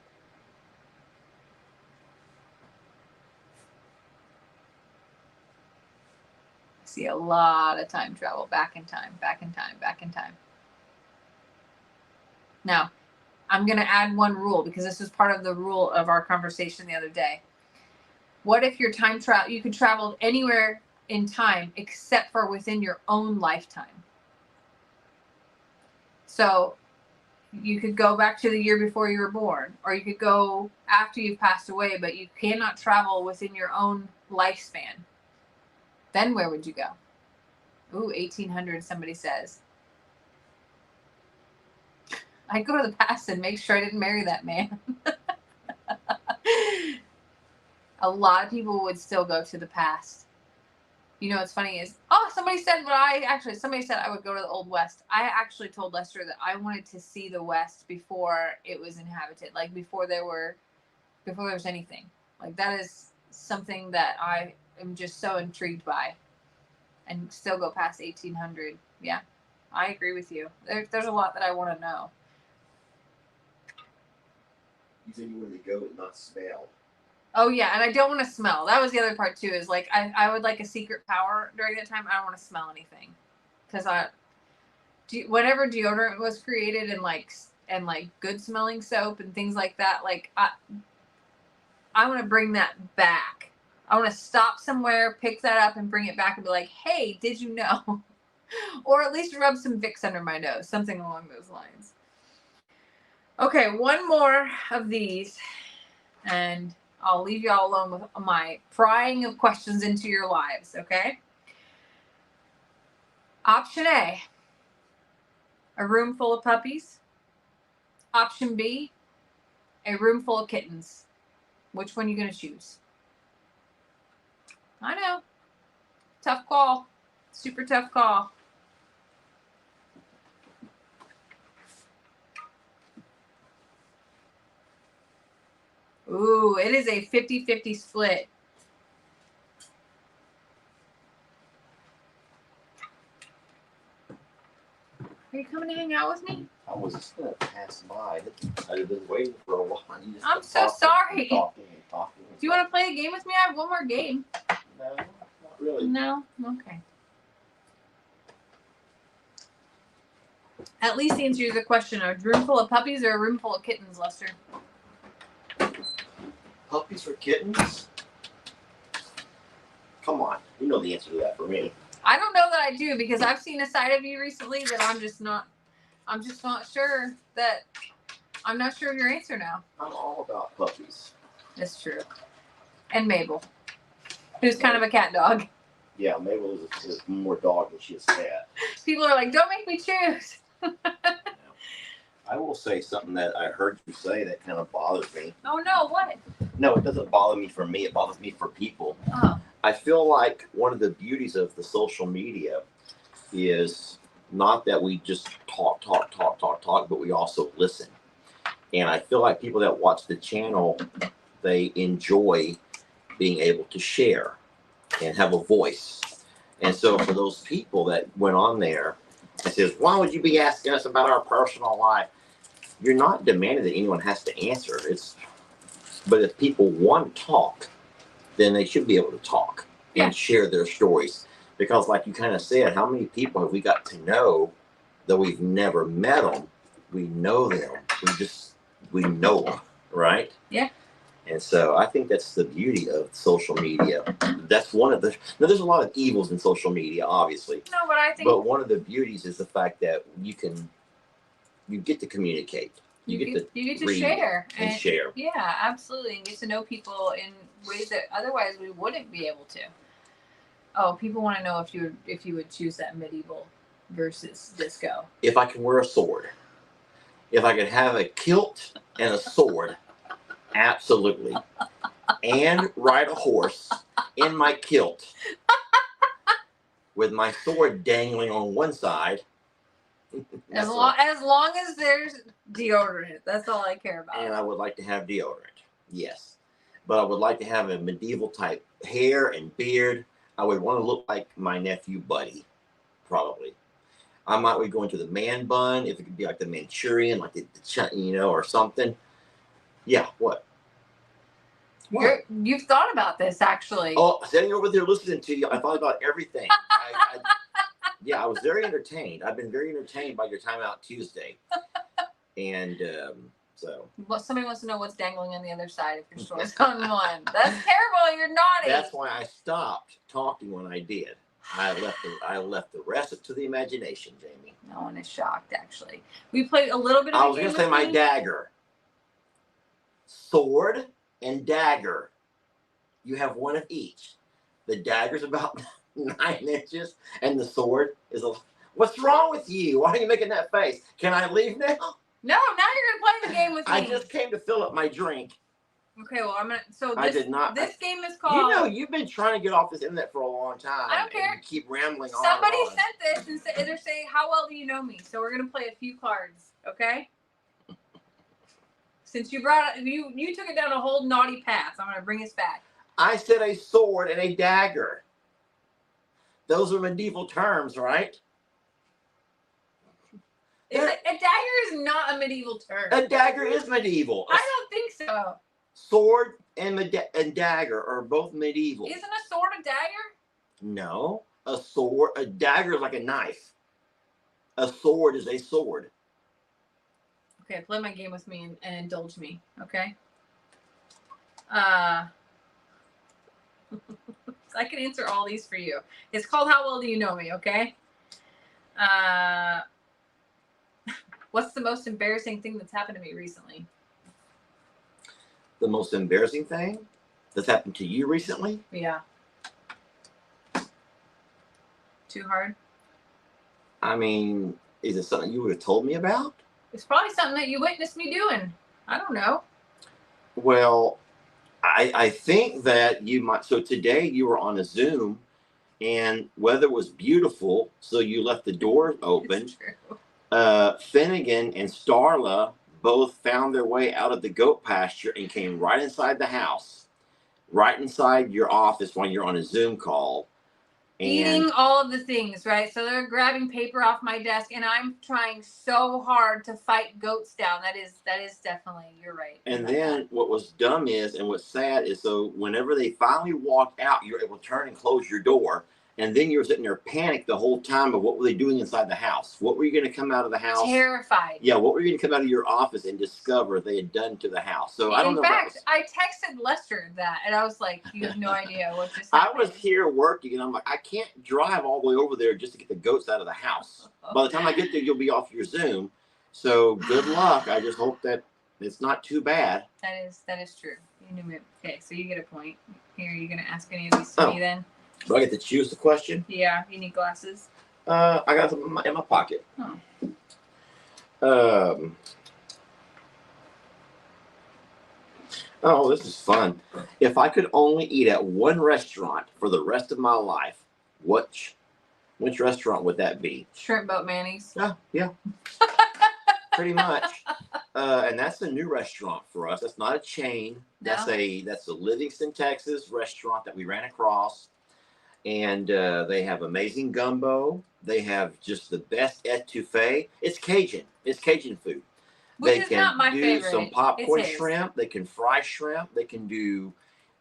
I see a lot of time travel, back in time, back in time, back in time. Now, I'm going to add one rule because this was part of the rule of our conversation the other day. What if your time travel, you could travel anywhere in time except for within your own lifetime? So you could go back to the year before you were born, or you could go after you've passed away, but you cannot travel within your own lifespan. Then where would you go? Ooh, 1800, somebody says. I'd go to the past and make sure I didn't marry that man. A lot of people would still go to the past. You know what's funny is, somebody said I would go to the Old West. I actually told Lester that I wanted to see the West before it was inhabited, like before there was anything. Like that is something that I am just so intrigued by, and still go past 1800. Yeah, I agree with you. There's a lot that I want to know. You said you wanted to go and not smell. Oh yeah, and I don't want to smell. That was the other part too. Is like I would like a secret power during that time. I don't want to smell anything, because whenever deodorant was created and like good smelling soap and things like that, like I want to bring that back. I want to stop somewhere, pick that up, and bring it back and be like, hey, did you know? Or at least rub some Vicks under my nose, something along those lines. Okay, one more of these, and I'll leave you all alone with my prying of questions into your lives, okay? Option A, a room full of puppies. Option B, a room full of kittens. Which one are you going to choose? I know. Tough call. Super tough call. Ooh, it is a 50-50 split. Are you coming to hang out with me? I was just going to pass by. I've been waiting for a while. I'm so sorry. Talking. Do you want to play a game with me? I have one more game. No, not really. No? Okay. At least answer the question. A room full of puppies or a room full of kittens, Lester? Puppies or kittens? Come on. You know the answer to that for me. I don't know that I do, because I've seen a side of you recently that I'm just not sure that I'm not sure of your answer now. I'm all about puppies. That's true. And Mabel, who's kind of a cat dog. Yeah, Mabel is more dog than she is cat. People are like, don't make me choose. I will say something that I heard you say that kind of bothers me. Oh no, what? No, it doesn't bother me for me. It bothers me for people. Oh. I feel like one of the beauties of the social media is not that we just talk, but we also listen. And I feel like people that watch the channel, they enjoy being able to share and have a voice. And so for those people that went on there and says, why would you be asking us about our personal life? You're not demanding that anyone has to answer. But if people want to talk, then they should be able to talk and share their stories. Because like you kind of said, how many people have we got to know that we've never met them? We know them. We know them, right? Yeah. And so I think that's the beauty of social media. That's one of the, now there's a lot of evils in social media, obviously. No, but I think. But one of the beauties is the fact that you get to communicate. You get to share and share. Yeah, absolutely, and get to know people in ways that otherwise we wouldn't be able to. Oh, people want to know if you would choose that medieval versus disco. If I can wear a sword, if I could have a kilt and a sword, absolutely, and ride a horse in my kilt with my sword dangling on one side. As long as there's deodorant, that's all I care about. And I would like to have deodorant, yes. But I would like to have a medieval type hair and beard. I would want to look like my nephew Buddy, probably. I might be going to the man bun, if it could be like the Manchurian, like the or something. Yeah, what? You've thought about this, actually. Oh, sitting over there listening to you, I thought about everything. I was very entertained. I've been very entertained by your Timeout Tuesday. And so. Well, somebody wants to know what's dangling on the other side if your store's on one. That's terrible. You're naughty. That's why I stopped talking when I did. I left the rest up to the imagination, Jamie. No one is shocked, actually. We played a little bit of I was going to say my dagger. Sword and dagger. You have one of each. The dagger's about 9 inches, and the sword is a... What's wrong with you? Why are you making that face? Can I leave now? No, now you're going to play the game with me. I just came to fill up my drink. Okay, well, I'm gonna. So I did not. This game is called. You know, you've been trying to get off this internet for a long time. I don't care. And you keep rambling on. Somebody sent this and they're saying, "How well do you know me?" So we're gonna play a few cards, okay? Since you brought you took it down a whole naughty path, I'm gonna bring us back. I said a sword and a dagger. Those are medieval terms, right? A dagger is not a medieval term. A dagger is medieval. I don't think so. Sword and dagger are both medieval. Isn't a sword a dagger? No. A dagger is like a knife. A sword is a sword. Okay, play my game with me and indulge me, okay? I can answer all these for you. It's called How Well Do You Know Me, okay? What's the most embarrassing thing that's happened to me recently? The most embarrassing thing that's happened to you recently? Yeah. Too hard? I mean, is it something you would have told me about? It's probably something that you witnessed me doing. I don't know. Well, I think that you might. So today you were on a Zoom and weather was beautiful, so you left the door open. It's true. Finnegan and Starla both found their way out of the goat pasture and came right inside the house, right inside your office when you're on a Zoom call. Eating all of the things, right? So they're grabbing paper off my desk, and I'm trying so hard to fight goats down. That is definitely, you're right. And then what was dumb is, and what's sad is, so whenever they finally walked out, you're able to turn and close your door. And then you're sitting there panicked the whole time of what were they doing inside the house? What were you going to come out of the house? Terrified. Yeah, what were you going to come out of your office and discover they had done to the house? So I don't know. In fact, I texted Lester that, and I was like, "You have no idea what just happened." I was here working, and I'm like, I can't drive all the way over there just to get the goats out of the house. By the time I get there, you'll be off your Zoom. So good luck. I just hope that it's not too bad. That is true. You knew it. Okay, so you get a point. Here, are you going to ask any of these to me then? Do I get to choose the question? Yeah, you need glasses. I got them in my pocket. Oh. Oh, this is fun. If I could only eat at one restaurant for the rest of my life, which restaurant would that be? Shrimp boat mayonnaise. Yeah. Pretty much. And that's a new restaurant for us. That's not a chain. No? That's a Livingston, Texas restaurant that we ran across. And they have amazing gumbo. They have just the best etouffee. It's Cajun. It's Cajun food. Which is not my favorite. They can do some popcorn shrimp. They can fry shrimp. They can do.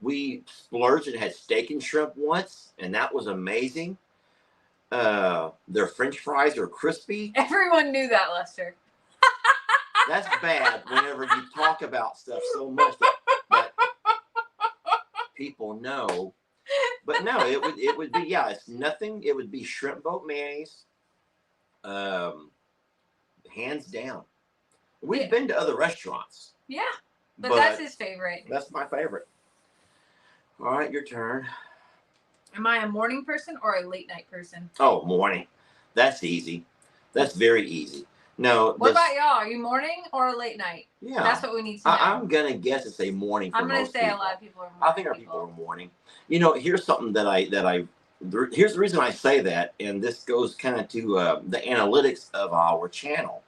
We splurged and had steak and shrimp once, and that was amazing. Their French fries are crispy. Everyone knew that, Lester. That's bad whenever you talk about stuff so much that people know. But no, it would be, yeah, it's nothing. It would be shrimp boat mayonnaise. Hands down. We've been to other restaurants. Yeah, but that's his favorite. That's my favorite. All right, your turn. Am I a morning person or a late night person? Oh, morning. That's easy. That's very easy. No. What about y'all? Are you morning or a late night? Yeah. That's what we need to know. I'm going to guess it's a morning for most people. I'm going to say a lot of people are morning. I think our people are morning. You know, here's something here's the reason I say that, and this goes kind of to the analytics of our channel,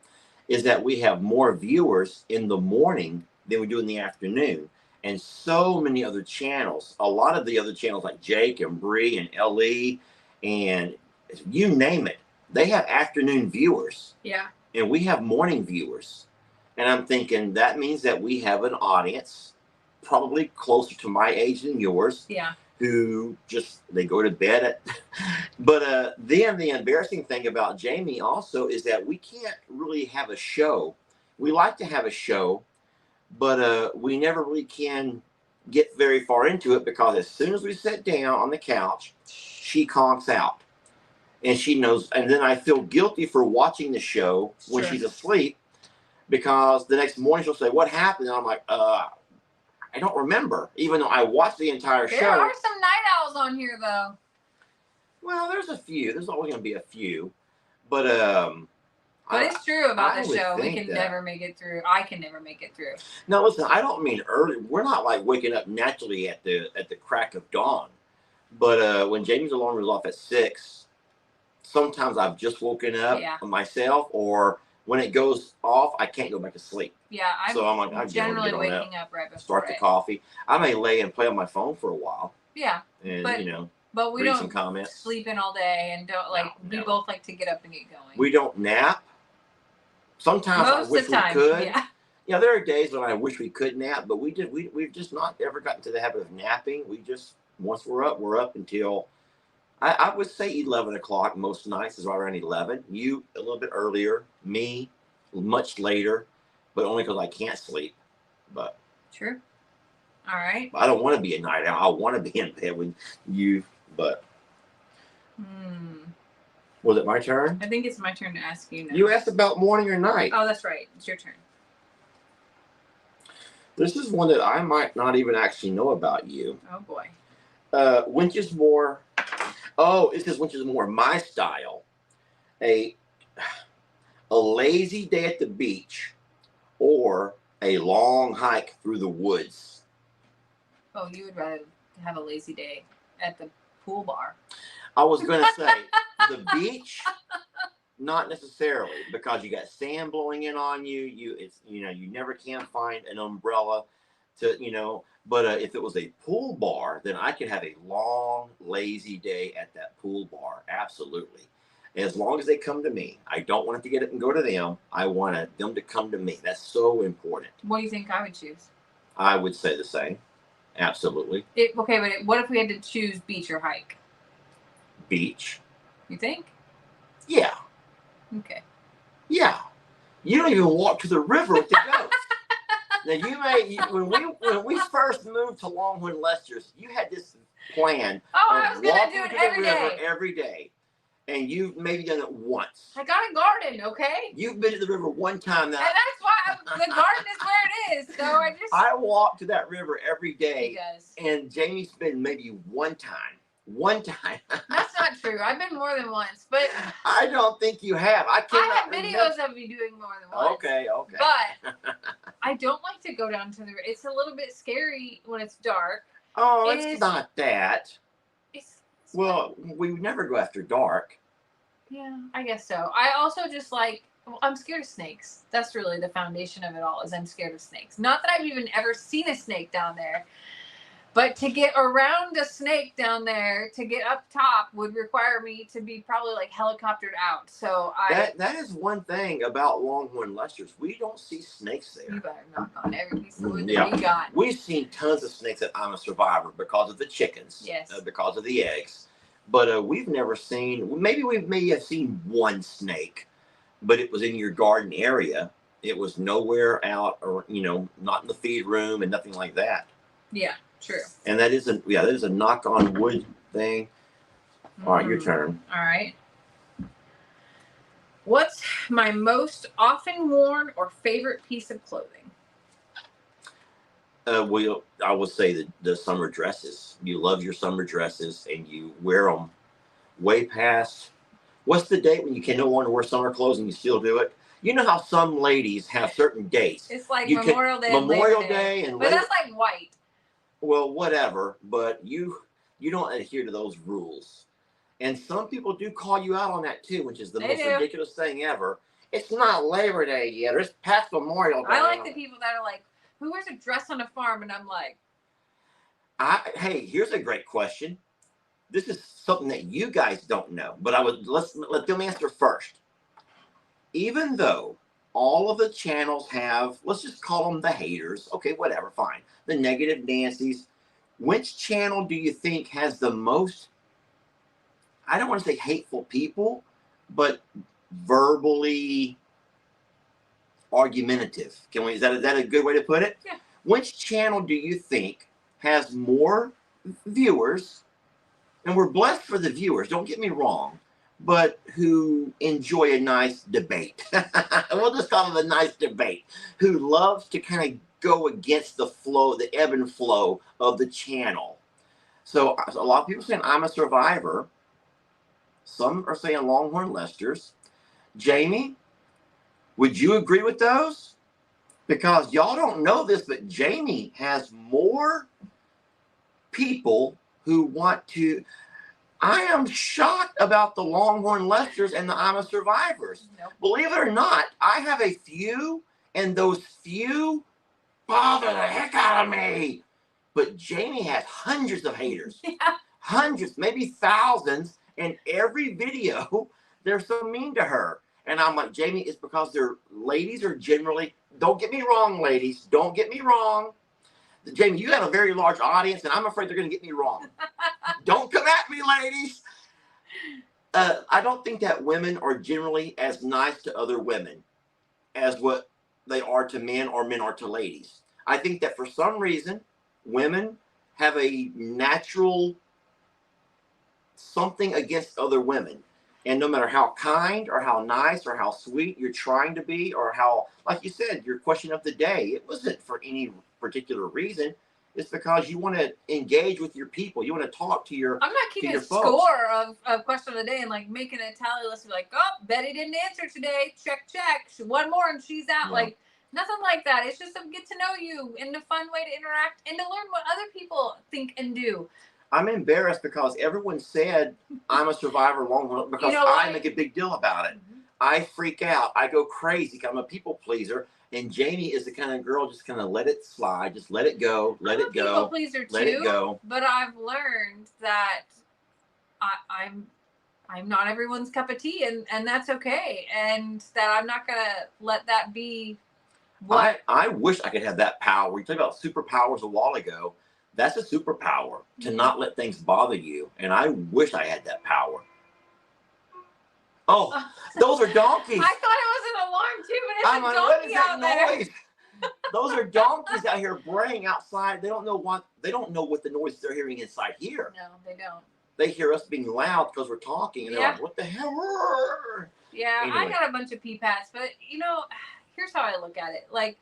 is that we have more viewers in the morning than we do in the afternoon. And so many other channels, a lot of the other channels like Jake and Bree and LE and you name it, they have afternoon viewers. Yeah. And we have morning viewers. And I'm thinking that means that we have an audience probably closer to my age than yours. Yeah. Who just, they go to bed at. But then the embarrassing thing about Jamie also is that we can't really have a show. We like to have a show, but we never really can get very far into it because as soon as we sit down on the couch, she conks out. And she knows, and then I feel guilty for watching the show when she's asleep because the next morning she'll say, "What happened?" And I'm like, I don't remember, even though I watched the entire show. There are some night owls on here, though. Well, there's a few. There's always going to be a few. But But it's true about I the would show. We think can that. never make it through. I can never make it through. Now listen, I don't mean early. We're not like waking up naturally at the crack of dawn. But when Jamie's alarm goes off at 6, sometimes I've just woken up Yeah. myself, or when it goes off, I can't go back to sleep. Yeah, I'm So I'm like, I generally get on waking up right before start the it. coffee. I may lay and play on my phone for a while. Yeah. And But we read don't some comments. sleep in all day and don't like. No. We both like to get up and get going. We don't nap. Sometimes Most I wish of the time, we could. yeah. Yeah, there are days when I wish we could nap, but we've just not ever gotten to the habit of napping. We just, once we're up until, I would say 11 o'clock most nights is right around 11. You a little bit earlier, me much later, but only because I can't sleep. But true. All right. I don't want to be a night owl. I want to be in bed with you, but. Was it my turn? I think it's my turn to ask you now. You asked about morning or night. Oh, that's right. It's your turn. This is one that I might not even actually know about you. Oh, boy. Which is more... Oh, it says which is more my style. A lazy day at the beach or a long hike through the woods. Oh, you would rather have a lazy day at the pool bar. I was going to say the beach, not necessarily, because you got sand blowing in on you. You never can find an umbrella to. But if it was a pool bar, then I could have a long, lazy day at that pool bar. Absolutely. As long as they come to me. I don't want it to get up and go to them. I want them to come to me. That's so important. What do you think I would choose? I would say the same. Absolutely. Okay, but what if we had to choose beach or hike? Beach. You think? Yeah. Okay. Yeah. You don't even walk to the river with the goats. Now when we first moved to Longhorn Lester's, you had this plan I was of gonna do walking it to every the river day. every day. And you've maybe done it once. I got a garden, okay? You've been to the river one time now. And that's why the garden is where it is. So I walk to that river every day. He does. And Jamie's been maybe one time. One time. That's not true. I've been more than once, but I don't think you have. I have videos of you doing more than once. Okay. But I don't like to go down to the river. It's a little bit scary when it's dark. Oh, it's not that. It's well, we would never go after dark. Yeah, I guess so. I also just I'm scared of snakes. That's really the foundation of it all, is I'm scared of snakes. Not that I've even ever seen a snake down there. But to get around a snake down there, to get up top, would require me to be probably helicoptered out. So that is one thing about Longhorn Lester's. We don't see snakes there. You better knock on every piece of wood that we got. We've seen tons of snakes at I'm a Survivor because of the chickens. Yes. Because of the eggs. But we've never seen. Maybe we may have seen one snake, but it was in your garden area. It was nowhere out, or not in the feed room and nothing like that. Yeah. True. And that is a knock on wood thing. All right, your turn. All right. What's my most often worn or favorite piece of clothing? Well, I would say the summer dresses. You love your summer dresses, and you wear them way past. What's the date when you can no longer wear summer clothes and you still do it? You know how some ladies have certain dates. It's like Memorial Day. Memorial Day, and but that's like white. Well, whatever, but you don't adhere to those rules. And some people do call you out on that too, which is the most ridiculous thing ever. It's not Labor Day yet, or it's past Memorial Day. I like the people that are like, who wears a dress on a farm? And I'm like... Hey, here's a great question. This is something that you guys don't know, but let them answer first. Even though all of the channels have, let's just call them the haters. Okay, whatever, fine. The negative Nancys. Which channel do you think has the most, I don't want to say hateful people, but verbally argumentative? Is that a good way to put it? Yeah. Which channel do you think has more viewers? And we're blessed for the viewers, don't get me wrong, but who enjoy a nice debate. We'll just call it a nice debate. Who loves to kind of go against the flow, the ebb and flow of the channel. So a lot of people saying I'm a Survivor. Some are saying Longhorn Lester's. Jamie, Would you agree with those? Because y'all don't know this, but Jamie has more people who want to. I am shocked about the Longhorn Lesters and the I'm a Survivors. Nope. Believe it or not, I have a few, and those few bother the heck out of me. But Jamie has hundreds of haters. Yeah. Hundreds, maybe thousands, and every video they're so mean to her. And I'm like, Jamie, it's because they're ladies are generally, don't get me wrong, ladies, don't get me wrong. Jamie, you have a very large audience, and I'm afraid they're going to get me wrong. Don't come at me, ladies. I don't think that women are generally as nice to other women as what they are to men or men are to ladies. I think that for some reason, women have a natural something against other women. And no matter how kind or how nice or how sweet you're trying to be, or how, like you said, your question of the day, it wasn't for any particular reason. It's because you want to engage with your people. You want to talk to your I'm not keeping a folks. score of question of the day and like making a tally list. Like, oh, Betty didn't answer today. Check. One more and she's out. No. Like, nothing like that. It's just a get to know you and a fun way to interact and to learn what other people think and do. I'm embarrassed because everyone said I'm a survivor Longhorn because I make a big deal about it. Mm-hmm. I freak out. I go crazy. I'm a people pleaser. And Jamie is the kind of girl just kind of let it slide. Just let it go. Let it go. People pleaser too. Let it go. But I've learned that I'm not everyone's cup of tea, and that's okay. And that I'm not gonna let that be. What I wish I could have that power. We talked about superpowers a while ago. That's a superpower to not let things bother you. And I wish I had that power. Oh, those are donkeys. I thought it was an alarm too, but it's a donkey out there. Noise? Those are donkeys out here braying outside. They don't know what the noise they're hearing inside here. No, they don't. They hear us being loud because we're talking, and they're like, "What the hell?" Yeah, anyway. I got a bunch of pee-pats, but here's how I look at it. Like,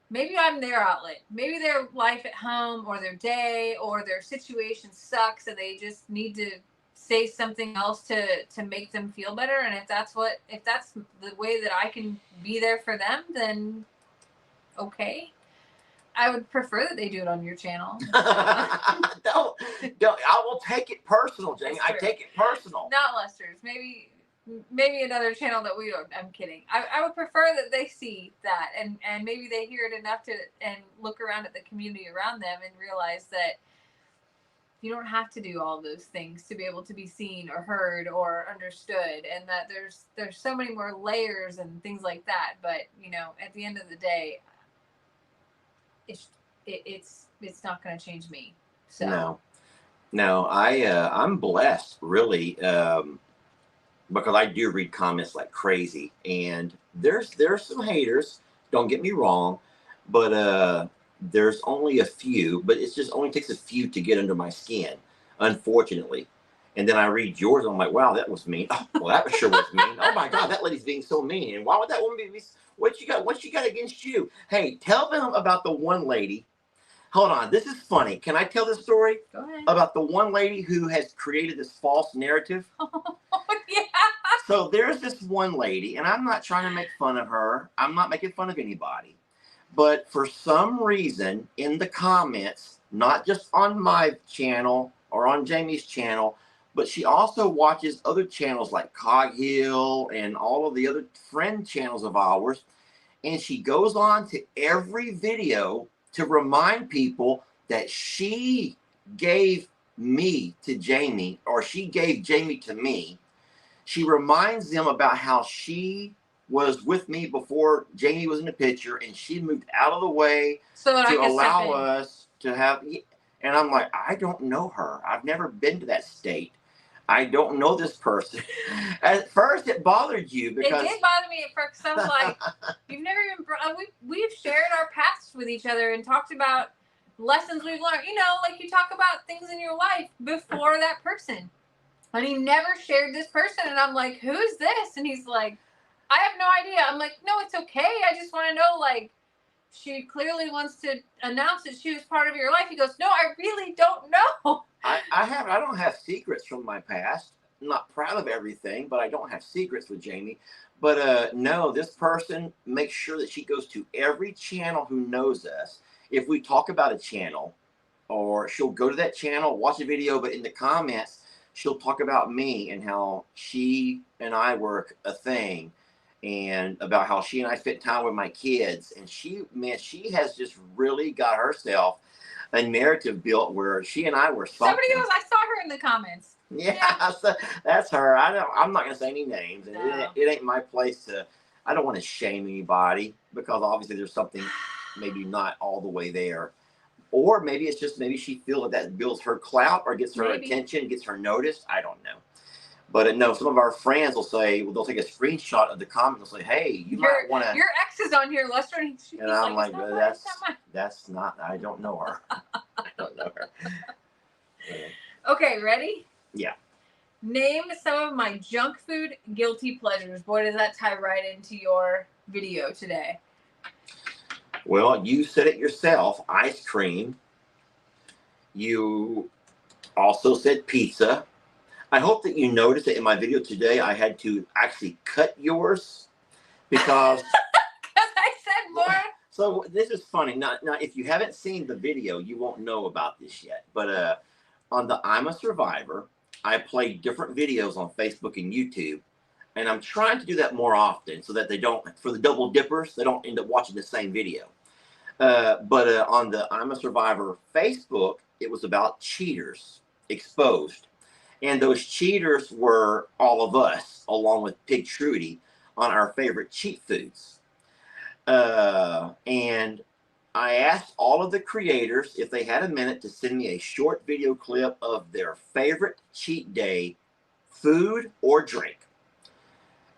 maybe I'm their outlet. Maybe their life at home or their day or their situation sucks, and they just need to say something else to make them feel better. And if that's the way that I can be there for them, then okay. I would prefer that they do it on your channel. Don't. I will take it personal, Jamie. I take it personal. Not Lester's. Maybe another channel that we don't. I'm kidding. I would prefer that they see that and maybe they hear it enough and look around at the community around them and realize that you don't have to do all those things to be able to be seen or heard or understood, and that there's so many more layers and things like that. But at the end of the day, it's not going to change me. So no, I'm blessed really, because I do read comments like crazy, and there's some haters. Don't get me wrong, but there's only a few. But it just only takes a few to get under my skin, unfortunately. And then I read yours, and I'm like, wow, that was mean. Oh, well, that sure was mean. Oh my God, that lady's being so mean. And why would that woman be? What she got against you? Hey, tell them about the one lady. Hold on, this is funny. Can I tell this story? Go ahead. About the one lady who has created this false narrative? Oh, yeah. So there's this one lady, and I'm not trying to make fun of her. I'm not making fun of anybody. But for some reason, in the comments, not just on my channel or on Jamie's channel, but she also watches other channels like Cog Hill and all of the other friend channels of ours. And she goes on to every video to remind people that she gave me to Jamie, or she gave Jamie to me. She reminds them about how she was with me before Jamie was in the picture, and she moved out of the way to allow us to have. And I'm like, I don't know her. I've never been to that state. I don't know this person. At first, it bothered you because it did bother me at first. I was like, you've never even. We've shared our pasts with each other and talked about lessons we've learned. Like you talk about things in your life before that person, and he never shared this person. And I'm like, who's this? And he's like, I have no idea. I'm like, no, it's okay. I just want to know, like, she clearly wants to announce that she was part of your life. He goes, no, I really don't know. I don't have secrets from my past. not proud of everything, but I don't have secrets with Jamie. But no, this person makes sure that she goes to every channel who knows us. If we talk about a channel, or she'll go to that channel, watch a video, but in the comments, she'll talk about me and how she and I work a thing, and about how she and I spent time with my kids. And she has just really got herself a narrative built where she and I were something. Somebody goes, I saw her in the comments. Yeah, so that's her. I'm not gonna say any names, and No. it ain't my place to. I don't want to shame anybody, because obviously there's something maybe not all the way there, or maybe it's just maybe she feels that builds her clout or gets her attention, gets her noticed. I don't know. But no, some of our friends will say, well, they'll take a screenshot of the comment. They'll say, hey, you might want to. Your ex is on here, Lester. And I'm like, that's not. I don't know her. I don't know her. Okay, ready? Yeah. Name some of my junk food guilty pleasures. Boy, does that tie right into your video today. Well, you said it yourself, ice cream. You also said pizza. I hope that you noticed that in my video today, I had to actually cut yours because I said more. So this is funny. Now, if you haven't seen the video, you won't know about this yet. But on the I'm a Survivor, I play different videos on Facebook and YouTube. And I'm trying to do that more often so that they don't, for the double dippers, they don't end up watching the same video. But on the I'm a Survivor Facebook, it was about cheaters exposed. And those cheaters were all of us, along with Pig Trudy, on our favorite cheat foods. And I asked all of the creators if they had a minute to send me a short video clip of their favorite cheat day food or drink.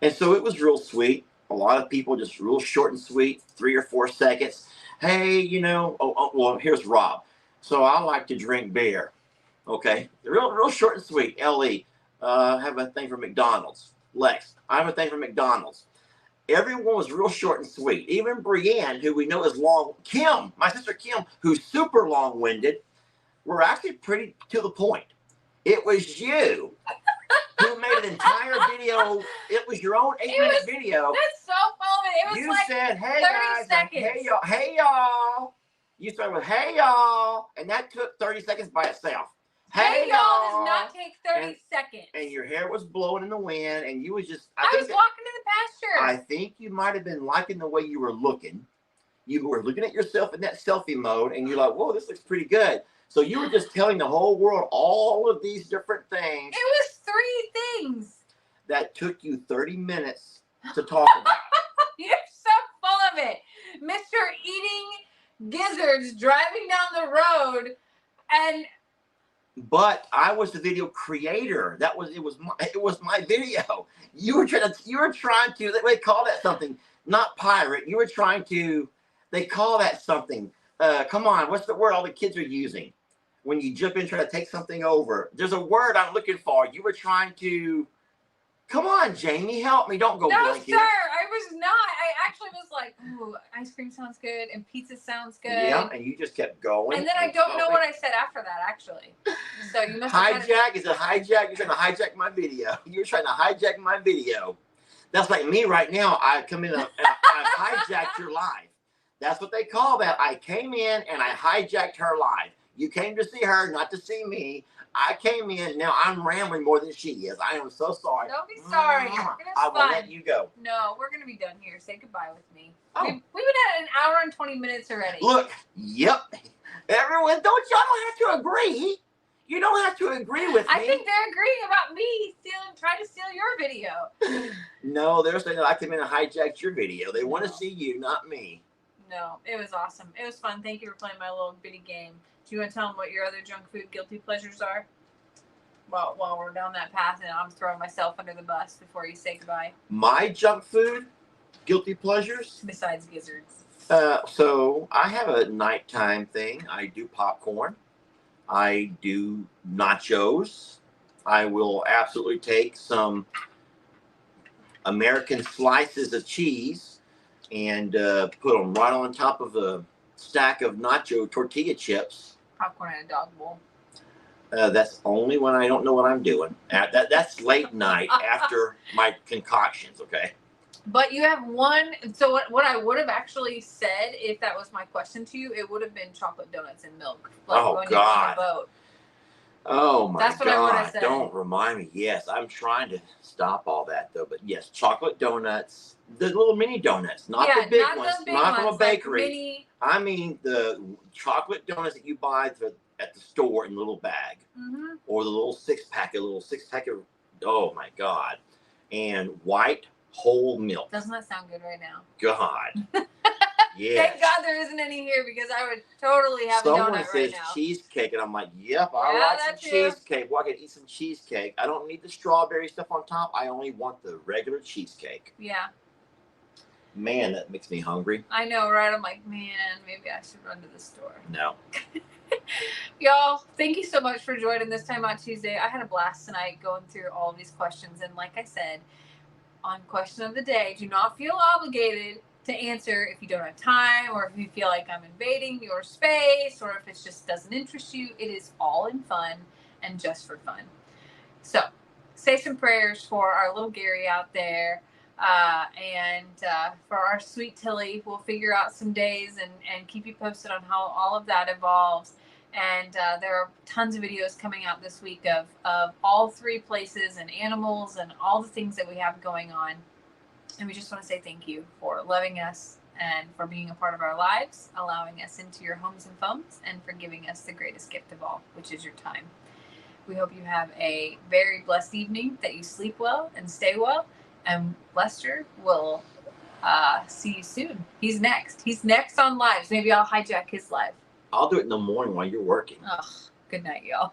And so it was real sweet. A lot of people just real short and sweet, 3 or 4 seconds. Hey, well, here's Rob. So I like to drink beer. Okay, real short and sweet. Ellie, have a thing for McDonald's. Lex, I have a thing for McDonald's. Everyone was real short and sweet. Even Brienne, who we know is long. Kim, my sister Kim, who's super long-winded, were actually pretty to the point. It was you who made an entire video. It was your own 8-minute video. That's so funny. It was you like said, hey 30 guys, seconds. Hey y'all. You started with, hey y'all. And that took 30 seconds by itself. Hey y'all does not take 30 seconds. And your hair was blowing in the wind, and you was just. I was walking to the pasture. I think you might have been liking the way you were looking. You were looking at yourself in that selfie mode, and you're like, whoa, this looks pretty good. So you were just telling the whole world all of these different things. It was 3 things. That took you 30 minutes to talk about. You're so full of it. Mr. Eating Gizzards driving down the road, and but I was the video creator. It was my video. You were trying to they call that something, not pirate. You were trying to, they call that something. Come on, what's the word all the kids are using when you jump in try to take something over? There's a word I'm looking for. You were trying to. Come on, Jamie, help me. Don't go blank. No, sir, I was not. I actually was like, ooh, ice cream sounds good and pizza sounds good. Yeah, and you just kept going. And then I don't know what I said after that, actually. So you must have hijack is a hijack. You're trying to hijack my video. You're trying to hijack my video. That's like me right now. I come in and I hijacked your live. That's what they call that. I came in and I hijacked her live. You came to see her, not to see me. I came in. Now I'm rambling more than she is. I am so sorry. Don't be sorry. I will let you go. No, we're going to be done here. Say goodbye with me. Oh. We've been at an hour and 20 minutes already. Look, yep. Everyone, y'all don't have to agree. You don't have to agree with me. I think they're agreeing about me trying to steal your video. No, they're saying that I came in and hijacked your video. They want to see you, not me. No, it was awesome. It was fun. Thank you for playing my little bitty game. Do you want to tell them what your other junk food guilty pleasures are? While we're down that path and I'm throwing myself under the bus before you say goodbye. My junk food guilty pleasures? Besides gizzards. So I have a nighttime thing. I do popcorn. I do nachos. I will absolutely take some American slices of cheese and put them right on top of a stack of nacho tortilla chips. Popcorn and a dog bowl. That's only when I don't know what I'm doing. That's late night after my concoctions, okay? But you have one. So what I would have actually said if that was my question to you, it would have been chocolate donuts and milk. Like Oh, when you're on God. the boat. Oh my That's what I would have God. said. Don't remind me. Yes, I'm trying to stop all that though. But yes, chocolate donuts, the little mini donuts, not Yeah, the big not ones, the big not from a ones, like bakery. mini. I mean the chocolate donuts that you buy at the store in a little bag, Mm-hmm. or the little six pack of, oh my God. And white whole milk. Doesn't that sound good right now? God. Yes. Thank God there isn't any here because I would totally have Someone a donut says right now. cheesecake, and I'm like, yep, I Yeah, like some that too. cheesecake. Well, I can eat some cheesecake. I don't need the strawberry stuff on top. I only want the regular cheesecake. Yeah. Man, that makes me hungry. I know, right? I'm like, man, maybe I should run to the store. No. Y'all, thank you so much for joining this Timeout Tuesday. I had a blast tonight going through all of these questions. And like I said, on question of the day, do not feel obligated to answer if you don't have time, or if you feel like I'm invading your space, or if it just doesn't interest you. It is all in fun and just for fun. So say some prayers for our little Gary out there, and for our sweet Tilly. We'll figure out some days and keep you posted on how all of that evolves. And there are tons of videos coming out this week of all three places and animals and all the things that we have going on. And we just want to say thank you for loving us and for being a part of our lives, allowing us into your homes and phones, and for giving us the greatest gift of all, which is your time. We hope you have a very blessed evening, that you sleep well and stay well. And Lester will see you soon. He's next. He's next on lives. Maybe I'll hijack his live. I'll do it in the morning while you're working. Ugh, good night, y'all.